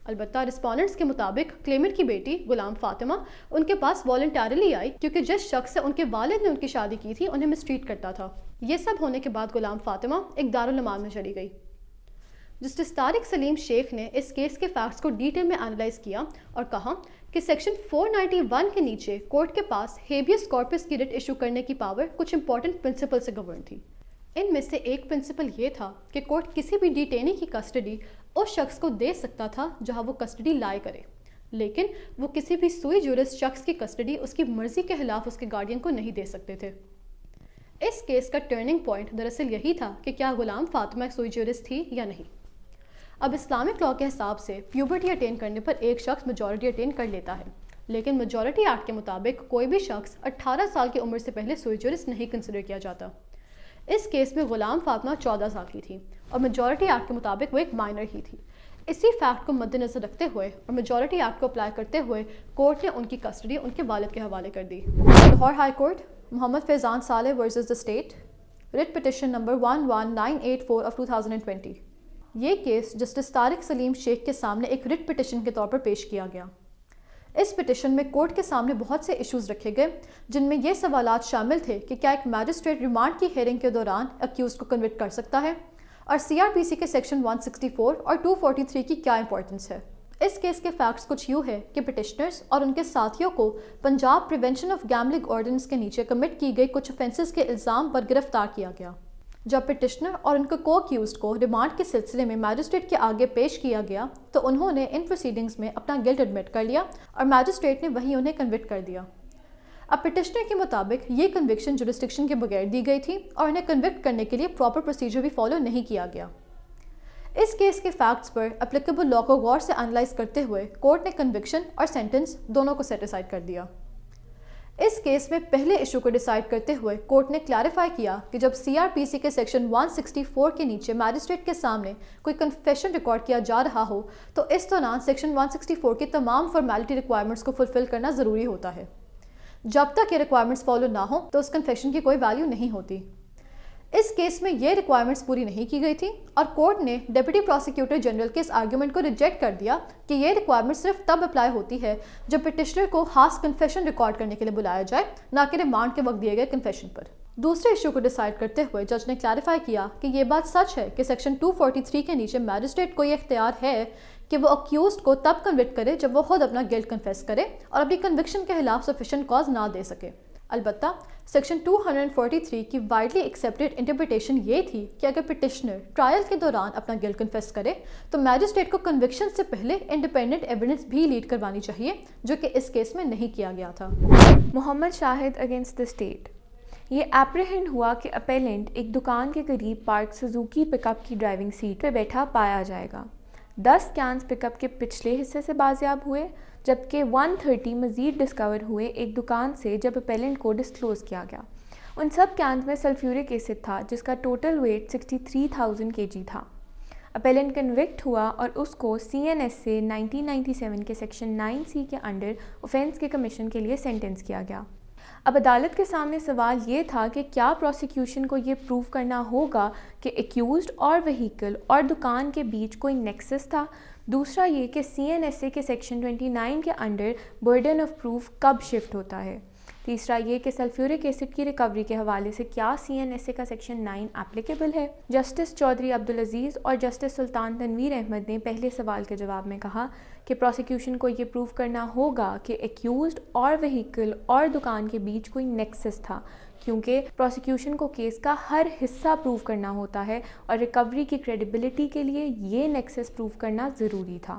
البتہ رسپونڈنٹس کے مطابق کلیمنٹ کی بیٹی غلام فاطمہ ان کے پاس والنٹیرلی آئی کیونکہ جس شخص سے ان کے والد نے ان کی شادی کی تھی انہیں مسٹریٹ کرتا تھا۔ یہ سب ہونے کے بعد غلام فاطمہ ایک دارالعمال میں چلی گئی۔ جسٹس طارق سلیم شیخ نے اس کیس کے فیکٹس کو ڈیٹیل میں انالائز کیا اور کہا کہ سیکشن 491 کے نیچے کورٹ کے پاس ہیبیس کارپس کی رٹ ایشو کرنے کی پاور کچھ امپورٹنٹ پرنسپل سے گورن تھی. ان میں سے ایک پرنسپل یہ تھا کہ کورٹ کسی بھی ڈیٹینی کی کسٹڈی اس شخص کو دے سکتا تھا جہاں وہ کسٹڈی لائے کرے، لیکن وہ کسی بھی سوئی جورس شخص کی کسٹڈی اس کی مرضی کے خلاف اس کے گارڈین کو نہیں دے سکتے تھے. اس کیس کا ٹرننگ پوائنٹ دراصل یہی تھا کہ کیا غلام فاطمہ ایک سوئی جورس تھی یا نہیں. اب اسلامک لاء کے حساب سے پیوبرٹی اٹین کرنے پر ایک شخص میجورٹی اٹین کر لیتا ہے، لیکن میجورٹی ایکٹ کے مطابق کوئی بھی شخص 18 سال کی عمر سے پہلے سوئی جورس نہیں کنسیڈر کیا جاتا. اس کیس میں غلام فاطمہ 14 سال کی تھی اور میجورٹی ایکٹ کے مطابق وہ ایک مائنر ہی تھی. اسی فیکٹ کو مد نظر رکھتے ہوئے اور میجورٹی ایکٹ کو اپلائی کرتے ہوئے کورٹ نے ان کی کسٹڈی ان کے والد کے حوالے کر دی. Lahore high court Muhammad Faizan Saleh versus the state, writ petition number 11984 of 2020. یہ کیس جسٹس طارق سلیم شیخ کے سامنے ایک رٹ پٹیشن کے طور پر پیش کیا گیا. اس پٹیشن میں کورٹ کے سامنے بہت سے ایشوز رکھے گئے، جن میں یہ سوالات شامل تھے کہ کیا ایک میجسٹریٹ ریمانڈ کی ہیئرنگ کے دوران اکیوزڈ کو کنوکٹ کر سکتا ہے، اور CRPC کے سیکشن 164 اور 243 کی کیا امپورٹنس ہے. اس کیس کے فیکٹس کچھ یوں ہے کہ پٹیشنرز اور ان کے ساتھیوں کو Punjab prevention of gambling ordinance کے نیچے کمٹ کی گئی کچھ افینسز کے الزام پر گرفتار کیا گیا. جب پٹیشنر اور ان کے کو اکیوزڈ کو ریمانڈ کے سلسلے میں میجسٹریٹ کے آگے پیش کیا گیا تو انہوں نے ان پروسیڈنگز میں اپنا گلٹ ایڈمٹ کر لیا اور میجسٹریٹ نے وہی انہیں کنوکٹ کر دیا. اب پٹیشنر کے مطابق یہ کنوکشن جورسڈکشن کے بغیر دی گئی تھی اور انہیں کنوکٹ کرنے کے لیے پراپر پروسیجر بھی فالو نہیں کیا گیا. اس کیس کے فیکٹس پر اپلیکیبل لاء کو غور سے انالائز کرتے ہوئے کورٹ نے کنوکشن اور سینٹنس دونوں کو سیٹیسفائی کر دیا. اس کیس میں پہلے ایشو کو ڈیسائیڈ کرتے ہوئے کورٹ نے کلیریفائی کیا کہ جب CRPC کے سیکشن 164 کے نیچے میجسٹریٹ کے سامنے کوئی کنفیشن ریکارڈ کیا جا رہا ہو تو اس دوران سیکشن 164 کی تمام فارمیلٹی ریکوائرمنٹس کو فلفل کرنا ضروری ہوتا ہے. جب تک یہ ریکوائرمنٹس فالو نہ ہوں تو اس کنفیشن کی کوئی ویلیو نہیں ہوتی. اس کیس میں یہ ریکوائرمنٹس پوری نہیں کی گئی تھی اور کورٹ نے ڈپٹی پروسیکیوٹر جنرل کے اس آرگیومنٹ کو ریجیکٹ کر دیا کہ یہ ریکوائرمنٹ صرف تب اپلائی ہوتی ہے جب پٹیشنر کو خاص کنفیشن ریکارڈ کرنے کے لیے بلایا جائے، نہ کہ ریمانڈ کے وقت دیے گئے کنفیشن پر. دوسرے ایشو کو ڈیسائیڈ کرتے ہوئے جج نے کلیریفائی کیا کہ یہ بات سچ ہے کہ سیکشن 243 کے نیچے میجسٹریٹ کو یہ اختیار ہے کہ وہ اکیوزڈ کو تب کنوکٹ کرے جب وہ خود اپنا گلٹ کنفیس کرے اور اپنی کنوکشن کے خلاف سفیشینٹ کاز نہ دے سکے. البتہ سیکشن 243 کی وائڈلی ایکسیپٹڈ انٹرپریٹیشن یہ تھی کہ اگر پٹیشنر ٹرائل کے دوران اپنا گلٹ کنفیس کرے تو میجسٹریٹ کو کنوکشن سے پہلے انڈیپینڈنٹ ایویڈنس بھی لیڈ کروانی چاہیے، جو کہ اس کیس میں نہیں کیا گیا تھا. محمد شاہد اگینسٹ دا اسٹیٹ. یہ اپریہینڈ ہوا کہ اپیلنٹ ایک دکان کے قریب پارک سزوکی پک اپ کی ڈرائیونگ سیٹ پہ بیٹھا پایا جائے گا. 10 کینز پک اپ کے پچھلے حصے سے بازیاب ہوئے، جبکہ 130 مزید ڈسکور ہوئے ایک دکان سے جب اپیلنٹ کو ڈسکلوز کیا گیا. ان سب کینز میں سلفیورک ایسڈ تھا جس کا ٹوٹل ویٹ 63,000 kg تھا. اپیلنٹ کنوکٹ ہوا اور اس کو CNS سے 1997 کے سیکشن 9C کے انڈر اوفینس کے کمیشن کے لیے سینٹنس کیا گیا. اب عدالت کے سامنے سوال یہ تھا کہ کیا پروسیکیوشن کو یہ پروف کرنا ہوگا کہ ایکیوزڈ اور وہیکل اور دکان کے بیچ کوئی نیکسس تھا. دوسرا یہ کہ CNSA کے سیکشن 29 کے انڈر برڈن آف پروف کب شفٹ ہوتا ہے. تیسرا یہ کہ سلفیورک ایسڈ کی ریکوری کے حوالے سے کیا CNSA کا سیکشن 9 اپلیکیبل ہے. جسٹس چودھری عبدالعزیز اور جسٹس سلطان تنویر احمد نے پہلے سوال کے جواب میں کہا کہ پروسیکیوشن کو یہ پروف کرنا ہوگا کہ ایکیوزڈ اور وہیکل اور دکان کے بیچ کوئی نیکسس تھا، کیونکہ پروسیکیوشن کو کیس کا ہر حصہ پروف کرنا ہوتا ہے اور ریکوری کی کریڈیبلٹی کے لیے یہ نیکسس پروف کرنا ضروری تھا.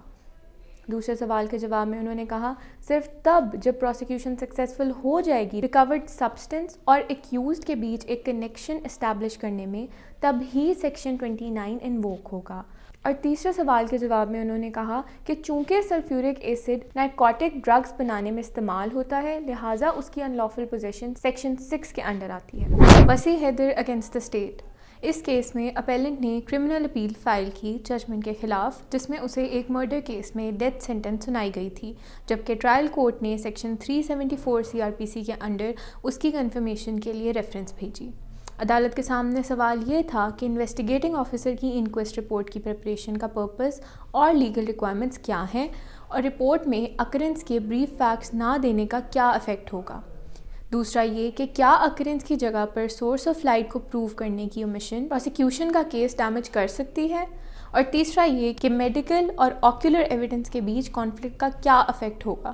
دوسرے سوال کے جواب میں انہوں نے کہا صرف تب جب پروسیکیوشن سکسیسفل ہو جائے گی ریکورڈ سبسٹنس اور ایکیوزڈ کے بیچ ایک کنیکشن اسٹیبلش کرنے میں، تب ہی سیکشن 29 انووک ہوگا. اور تیسرے سوال کے جواب میں انہوں نے کہا کہ چونکہ سلفیورک ایسڈ نارکوٹک ڈرگز بنانے میں استعمال ہوتا ہے، لہٰذا اس کی ان لافل پوزیشن سیکشن 6 کے انڈر آتی ہے. Wasi Haider against the state. اس کیس میں اپیلنٹ نے کرمنل اپیل فائل کی ججمنٹ کے خلاف، جس میں اسے ایک مرڈر کیس میں ڈیتھ سینٹنس سنائی گئی تھی، جبکہ ٹرائل کورٹ نے سیکشن 374 CRPC کے انڈر اس کی کنفرمیشن کے لیے ریفرنس بھیجی. عدالت کے سامنے سوال یہ تھا کہ انویسٹیگیٹنگ آفیسر کی انکویسٹ رپورٹ کی پریپریشن کا پرپس اور لیگل ریکوائرمنٹس کیا ہیں، اور رپورٹ میں اکرنس کے بریف فیکٹس نہ دینے کا کیا افیکٹ ہوگا. دوسرا یہ کہ کیا اکرنس کی جگہ پر سورس آف فلائٹ کو پروو کرنے کی اومیشن پروسیکیوشن کا کیس ڈیمیج کر سکتی ہے، اور تیسرا یہ کہ میڈیکل اور آکولر ایویڈنس کے بیچ کانفلکٹ کا کیا افیکٹ ہوگا۔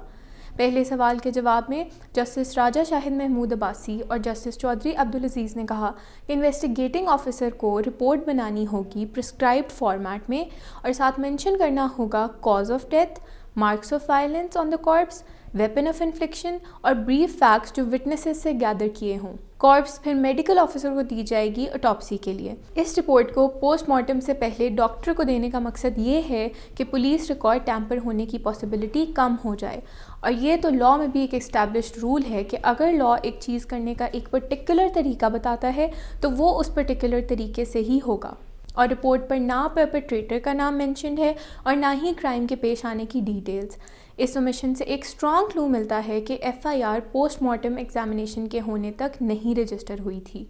پہلے سوال کے جواب میں جسٹس راجہ شاہد محمود عباسی اور جسٹس چودھری عبدالعزیز نے کہا کہ انویسٹیگیٹنگ آفیسر کو رپورٹ بنانی ہوگی پرسکرائبڈ فارمیٹ میں، اور ساتھ مینشن کرنا ہوگا cause of death, marks of violence on the corpus, weapon of infliction اور بریف فیکٹس جو وٹنسز سے گیدر کیے ہوں۔ کارپس پھر میڈیکل آفیسر کو دی جائے گی اٹاپسی کے لیے۔ اس رپورٹ کو پوسٹ مارٹم سے پہلے ڈاکٹر کو دینے کا مقصد یہ ہے کہ پولیس ریکارڈ ٹیمپر ہونے کی پاسبلٹی کم ہو جائے، اور یہ تو لاء میں بھی ایک اسٹیبلشڈ رول ہے کہ اگر لاء ایک چیز کرنے کا ایک پرٹیکولر طریقہ بتاتا ہے تو وہ اس پرٹیکولر طریقے سے ہی ہوگا، اور رپورٹ پر نہ پرپیٹریٹر کا نام مینشنڈ ہے اور نہ ہی کرائم کے پیش آنے کی ڈیٹیلز۔ اس اومیشن سے ایک اسٹرانگ کلو ملتا ہے کہ F I R post mortem examination کے ہونے تک نہیں رجسٹر ہوئی تھی۔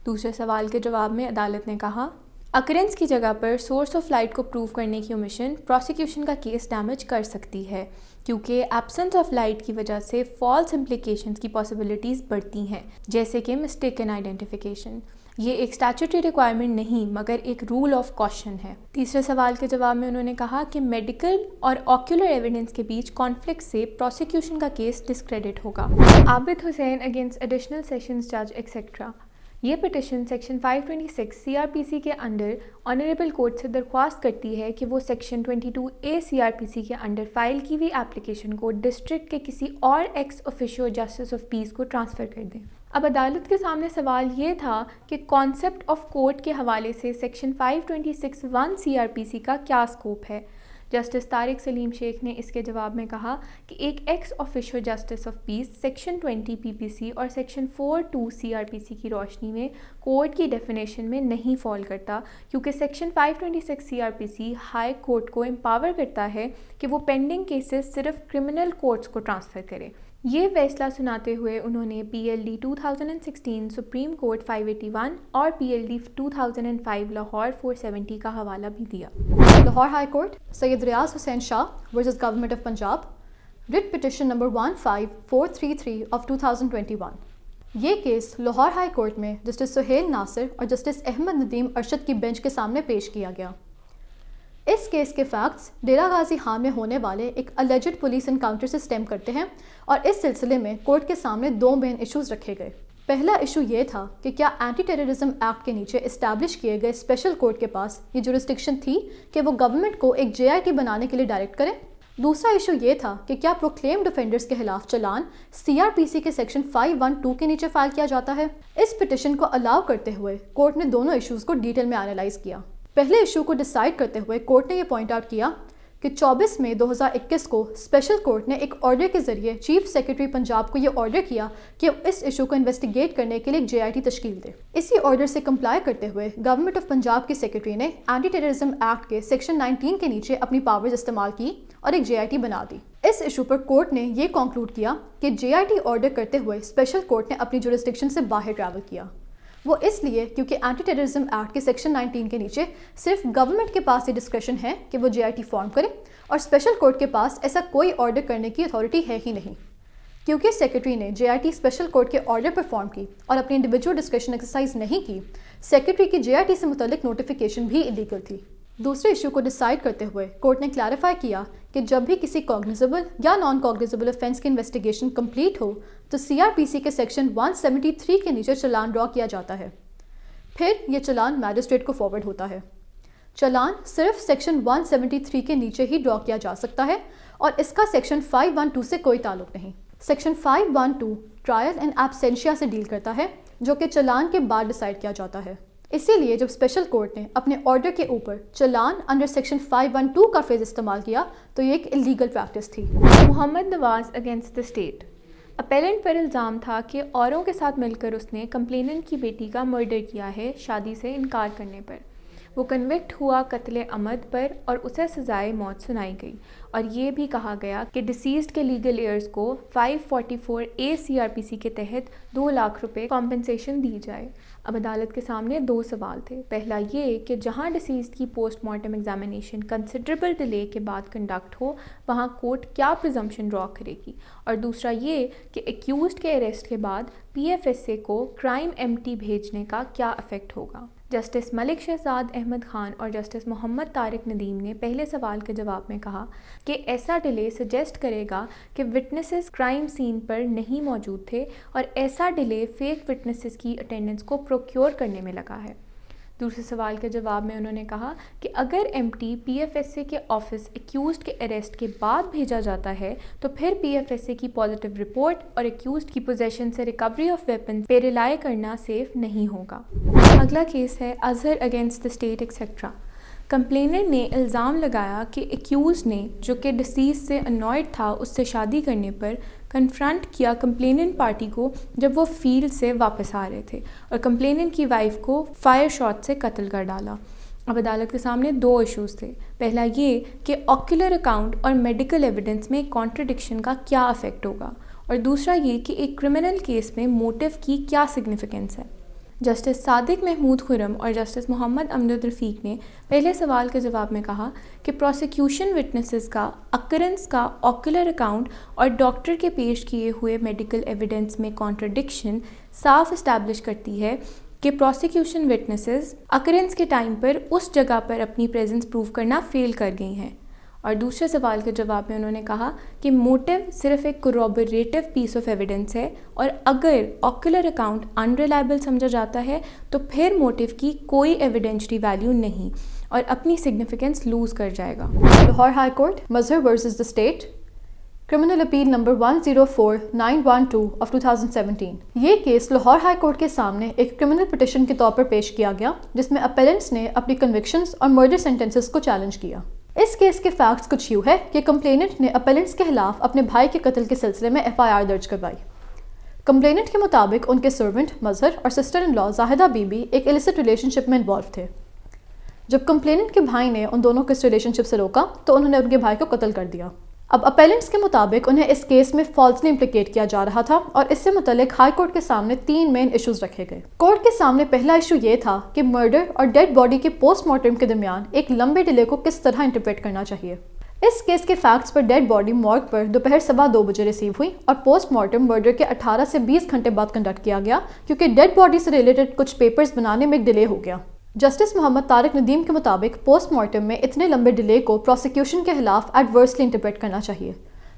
دوسرے سوال کے جواب میں عدالت نے کہا اکرنس کی جگہ پر سورس آف لائٹ کو پروو کرنے کی اومیشن پروسیکیوشن کا کیس ڈیمیج کر سکتی ہے، کیونکہ ایبسنس آف لائٹ کی وجہ سے فالس امپلیکیشنز کی پاسبلٹیز بڑھتی ہیں، جیسے کہ مسٹیکن آئیڈینٹیفیکیشن۔ یہ ایک اسٹیچوٹری ریکوائرمنٹ نہیں مگر ایک رول آف کوشن ہے۔ تیسرے سوال کے جواب میں انہوں نے کہا کہ میڈیکل اور آکولر ایویڈنس کے بیچ کانفلکٹ سے پروسیکیوشن کا کیس ڈسکریڈٹ ہوگا۔ Abid Hussain against additional sessions جج ایکسیٹرا۔ یہ petition section 526 C R P C کے انڈر آنریبل کورٹ سے درخواست کرتی ہے کہ وہ سیکشن 22A سی آر پی سی کے انڈر فائل کی ہوئی اپلیکیشن کو ڈسٹرکٹ کے کسی اور ایکس اوفیشیو جسٹس آف پیس کو ٹرانسفر کر دیں۔ اب عدالت کے سامنے سوال یہ تھا کہ کانسیپٹ آف کورٹ کے حوالے سے سیکشن 526(1) سی آر پی سی کا کیا اسکوپ ہے۔ جسٹس طارق سلیم شیخ نے اس کے جواب میں کہا کہ ایک ex officio justice of peace section 20 P P C اور سیکشن 4(2) سی آر پی سی کی روشنی میں کورٹ کی ڈیفینیشن میں نہیں فال کرتا، کیونکہ سیکشن 526 سی آر پی سی ہائی کورٹ کو امپاور کرتا ہے کہ وہ پینڈنگ کیسز صرف کرمنل کورٹس کو ٹرانسفر کرے۔ یہ فیصلہ سناتے ہوئے انہوں نے P L D 2016 supreme court 581 اور پی ایل ڈی 2005 لاہور 470 کا حوالہ بھی دیا۔ Lahore high Court Syed Riaz Hussain Shah versus government of Punjab, writ petition number 15433 of 2021۔ یہ کیس لاہور ہائی کورٹ میں جسٹس سہیل ناصر اور جسٹس احمد ندیم ارشد کی بینچ کے سامنے پیش کیا گیا۔ اس کیس کے فیکٹس ڈیرہ غازی خان میں ہونے والے ایک الیجڈ پولیس انکاؤنٹر سے اسٹیم کرتے ہیں، اور اس سلسلے میں کورٹ کے سامنے دو مین ایشوز رکھے گئے۔ پہلا ایشو یہ تھا کہ کیا اینٹی ٹیررزم ایکٹ کے نیچے اسٹیبلش کیے گئے اسپیشل کورٹ کے پاس یہ جورسڈکشن تھی کہ وہ گورنمنٹ کو ایک جے آئی ٹی بنانے کے لیے ڈائریکٹ کرے۔ دوسرا ایشو یہ تھا کہ کیا پروکلیمڈ افینڈرز کے خلاف چلان سی آر پی سی کے سیکشن 512 کے نیچے فائل کیا جاتا ہے۔ اس پٹیشن کو الاؤ کرتے ہوئے کورٹ نے دونوں ایشوز کو ڈیٹیل میں انالائز کیا۔ پہلے ایشو کو ڈیسائیڈ کرتے ہوئے کورٹ نے یہ پوائنٹ آؤٹ کیا کہ 24 مئی 2021 کو اسپیشل کورٹ نے ایک آرڈر کے ذریعے چیف سیکرٹری پنجاب کو یہ آرڈر کیا کہ اس ایشو کو انویسٹیگیٹ کرنے کے لیے ایک جے آئی ٹی تشکیل دے۔ اسی آرڈر سے کمپلائی کرتے ہوئے گورنمنٹ آف پنجاب کی سیکرٹری نے اینٹی ٹیررزم ایکٹ کے سیکشن 19 کے نیچے اپنی پاورز استعمال کی اور ایک جے آئی ٹی بنا دی۔ اس ایشو پر کورٹ نے یہ کنکلوڈ کیا کہ جے آئی ٹی آرڈر کرتے ہوئے اسپیشل کورٹ نے اپنی جورسڈکشن سے باہر ٹریول کیا۔ وہ اس لیے کیونکہ اینٹی ٹیررزم ایکٹ کے سیکشن 19 کے نیچے صرف گورنمنٹ کے پاس یہ ڈسکریشن ہے کہ وہ جے آئی ٹی فارم کرے، اور اسپیشل کورٹ کے پاس ایسا کوئی آرڈر کرنے کی اتھارٹی ہے ہی نہیں۔ کیونکہ سیکرٹری نے جے آئی ٹی اسپیشل کورٹ کے آرڈر پر فارم کی اور اپنی انڈیویجول ڈسکریشن ایکسرسائز نہیں کی، سیکرٹری کی جے آئی ٹی سے متعلق نوٹیفیکیشن بھی انلیگل تھی۔ دوسرے ایشو کو ڈیسائیڈ کرتے ہوئے کورٹ نے کلیریفائی کیا کہ جب بھی کسی کوگنیزبل یا نان کوگنیزبل افینس کی انویسٹیگیشن کمپلیٹ ہو تو سی آر پی سی کے سیکشن 173 کے نیچے چلان ڈرا کیا جاتا ہے۔ پھر یہ چلان میجسٹریٹ کو فارورڈ ہوتا ہے۔ چلان صرف سیکشن 173 کے نیچے ہی ڈرا کیا جا سکتا ہے، اور اس کا سیکشن 512 سے کوئی تعلق نہیں۔ سیکشن 512 ٹرائل اینڈ ایبسینشیا سے ڈیل کرتا ہے، جو کہ چلان کے بعد ڈیسائیڈ کیا جاتا ہے۔ اسی لیے جب اسپیشل کورٹ نے اپنے آرڈر کے اوپر چلان انڈر سیکشن 512 کا فریز استعمال کیا تو یہ ایک انلیگل پریکٹس تھی۔ محمد نواز اگینسٹ دا اسٹیٹ۔ اپیلنٹ پر الزام تھا کہ اوروں کے ساتھ مل کر اس نے کمپلیننٹ کی بیٹی کا مرڈر کیا ہے شادی سے انکار کرنے پر۔ وہ کنوکٹ ہوا قتل عمد پر اور اسے سزائے موت سنائی گئی، اور یہ بھی کہا گیا کہ ڈیسیزڈ کے لیگل ایئرز کو 544A سی آر پی سی کے تحت 2 لاکھ روپے کمپنسیشن دی جائے۔ اب عدالت کے سامنے 2 سوال تھے۔ پہلا یہ کہ جہاں ڈیسیزڈ کی post mortem examination considerable delay کے بعد کنڈکٹ ہو وہاں کورٹ کیا پریزمپشن ڈرا کرے گی، اور دوسرا یہ کہ ایکیوزڈ کے اریسٹ کے بعد پی ایف ایس اے کو کرائم ایمٹی بھیجنے کا کیا افیکٹ ہوگا۔ جسٹس ملک شہزاد احمد خان اور جسٹس محمد طارق ندیم نے پہلے سوال کے جواب میں کہا کہ ایسا ڈیلے سجیسٹ کرے گا کہ وٹنسز کرائم سین پر نہیں موجود تھے اور ایسا ڈیلے فیک وٹنسز کی اٹینڈنس کو پروکیور کرنے میں لگا ہے۔ دوسرے سوال کے جواب میں انہوں نے کہا کہ اگر M T P F S A کے آفس ایکیوزڈ کے اریسٹ کے بعد بھیجا جاتا ہے تو پھر پی ایف ایس اے کی پازیٹیو رپورٹ اور ایکیوزڈ کی پوزیشن سے ریکوری آف ویپن پہ ریلائی کرنا سیف نہیں ہوگا۔ اگلا کیس ہے Azhar against the state etcetera. Complainant نے الزام لگایا کہ ایکیوز نے جو کہ ڈسیز سے انوائڈ تھا اس سے شادی کرنے پر کنفرنٹ کیا کمپلیننٹ پارٹی کو جب وہ فیلڈ سے واپس آ رہے تھے اور کمپلیننٹ کی وائف کو فائر شاٹ سے قتل کر ڈالا۔ اب عدالت کے سامنے دو ایشوز تھے۔ پہلا یہ کہ آکیولر اکاؤنٹ اور میڈیکل ایویڈنس میں کانٹرڈکشن کا کیا افیکٹ ہوگا، اور دوسرا یہ کہ ایک کرمنل کیس میں موٹیو کی کیا سگنیفیکنس ہے۔ جسٹس صادق محمود خرم اور جسٹس محمد امجد رفیق نے پہلے سوال کے جواب میں کہا کہ پروسیکیوشن وٹنسز کا اکرنس کا آکیولر اکاؤنٹ اور ڈاکٹر کے پیش کیے ہوئے میڈیکل ایویڈنس میں کانٹرڈکشن صاف اسٹیبلش کرتی ہے کہ پروسیکیوشن وٹنسز اکرنس کے ٹائم پر اس جگہ پر اپنی پریزنس پروو کرنا فیل کر گئی ہیں۔ اور دوسرے سوال کے جواب میں انہوں نے کہا کہ موٹیو صرف ایک کورابریٹو پیس آف ایویڈنس ہے، اور اگر آکیولر اکاؤنٹ انریلائبل سمجھا جاتا ہے تو پھر موٹیو کی کوئی ایویڈینشری ویلیو نہیں اور اپنی سگنیفیکنس لوز کر جائے گا۔ Lahore high court Mazhar versus the state, criminal appeal number 104912 of 2017۔ یہ کیس لاہور ہائی کورٹ کے سامنے ایک کرمنل پٹیشن کے طور پر پیش کیا گیا جس میں اپیلنٹس نے اپنی کنوکشنز اور مرڈر سینٹنسز کو چیلنج کیا۔ اس کیس کے فیکٹس کچھ یوں ہے کہ کمپلیننٹ نے اپیلنٹس کے خلاف اپنے بھائی کے قتل کے سلسلے میں ایف آئی آر درج کروائی۔ کمپلیننٹ کے مطابق ان کے سرونٹ مظہر اور sister in law Zahida Bibi بی ایک ایلسٹ ریلیشن شپ میں انوالو تھے۔ جب کمپلیننٹ کے بھائی نے ان دونوں کو اس ریلیشن شپ سے روکا تو انہوں نے ان کے بھائی کو قتل کر دیا۔ اب اپیلنٹس کے مطابق انہیں اس کیس میں فالسلی امپلیکیٹ کیا جا رہا تھا، اور اس سے متعلق ہائی کورٹ کے سامنے 3 مین ایشوز رکھے گئے۔ کورٹ کے سامنے پہلا ایشو یہ تھا کہ مرڈر اور ڈیڈ باڈی کے پوسٹ مارٹم کے درمیان ایک لمبے ڈیلے کو کس طرح انٹرپریٹ کرنا چاہیے۔ اس کیس کے فیکٹس پر ڈیڈ باڈی مارگ پر دوپہر 2:15 بجے ریسیو ہوئی اور پوسٹ مارٹم مرڈر کے 18 سے 20 گھنٹے بعد کنڈکٹ کیا گیا، کیونکہ ڈیڈ باڈی سے ریلیٹڈ کچھ پیپرز بنانے میں ایک ڈیلے ہو گیا۔ جسٹس محمد طارق ندیم کے مطابق پوسٹ مارٹم میں اتنے لمبے ڈیلے کو پروسیکیوشن کے خلاف ایڈورسلی انٹرپریٹ کرنا چاہیے۔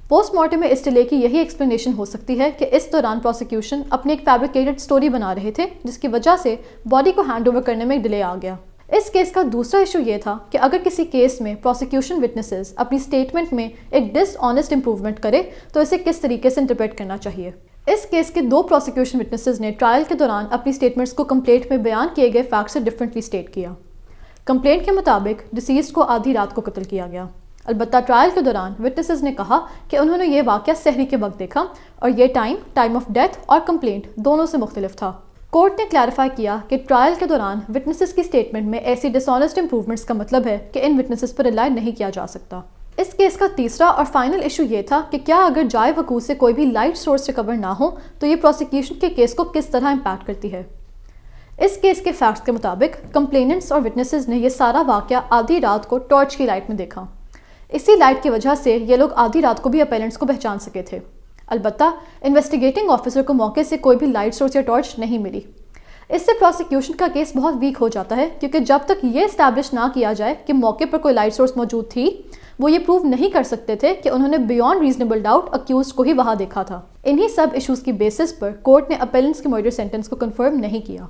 پوسٹ مارٹم میں اس ڈیلے کی یہی ایکسپلینیشن ہو سکتی ہے کہ اس دوران پروسیکیوشن اپنی ایک فیبریکیٹڈ سٹوری بنا رہے تھے، جس کی وجہ سے باڈی کو ہینڈ اوور کرنے میں ایک ڈیلے آ گیا۔ اس کیس کا دوسرا ایشو یہ تھا کہ اگر کسی کیس میں پروسیکیوشن وٹنسز اپنی سٹیٹمنٹ میں ایک ڈس آنیسٹ امپروومنٹ کرے تو اسے کس طریقے سے انٹرپریٹ کرنا چاہیے۔ اس کیس کے 2 پروسیکیوشن وٹنسز نے ٹرائل کے دوران اپنی سٹیٹمنٹس کو کمپلینٹ میں بیان کیے گئے فیکٹ سے ڈفرینٹلی سٹیٹ کیا۔ کمپلینٹ کے مطابق ڈسیزڈ کو آدھی رات کو قتل کیا گیا، البتہ ٹرائل کے دوران وٹنسز نے کہا کہ انہوں نے یہ واقعہ سحری کے وقت دیکھا اور یہ ٹائم آف ڈیتھ اور کمپلینٹ دونوں سے مختلف تھا۔ کورٹ نے کلیریفائی کیا کہ ٹرائل کے دوران وٹنسز کی سٹیٹمنٹ میں ایسی ڈس آنیسٹ امپروومنٹس کا مطلب ہے کہ ان وٹنسز پر ریلائی نہیں کیا جا سکتا۔ اس کیس کا تیسرا اور فائنل ایشو یہ تھا کہ کیا اگر جائے وقوع سے کوئی بھی لائٹ سورس ریکور نہ ہو تو یہ پروسیکیوشن کے کیس کو کس طرح امپیکٹ کرتی ہے۔ اس کیس کے فیکٹس کے مطابق کمپلیننٹس اور وٹنسز نے یہ سارا واقعہ آدھی رات کو ٹارچ کی لائٹ میں دیکھا۔ اسی لائٹ کی وجہ سے یہ لوگ آدھی رات کو بھی اپیلنٹس کو پہچان سکے تھے، البتہ انویسٹیگیٹنگ آفیسر کو موقع سے کوئی بھی لائٹ سورس یا ٹارچ نہیں ملی۔ اس سے پروسیکیوشن کا کیس بہت ویک ہو جاتا ہے، کیونکہ جب تک یہ اسٹیبلش نہ کیا جائے کہ موقع پر کوئی لائٹ سورس موجود تھی، وہ یہ پروو نہیں کر سکتے تھے کہ انہوں نے بیانڈ ریزنیبل ڈاؤٹ اکیوزڈ کو ہی وہاں دیکھا تھا۔ انہی سب ایشوز کی بیسس پر کورٹ نے اپیلنٹس کے مرڈر سینٹنس کو کنفرم نہیں کیا۔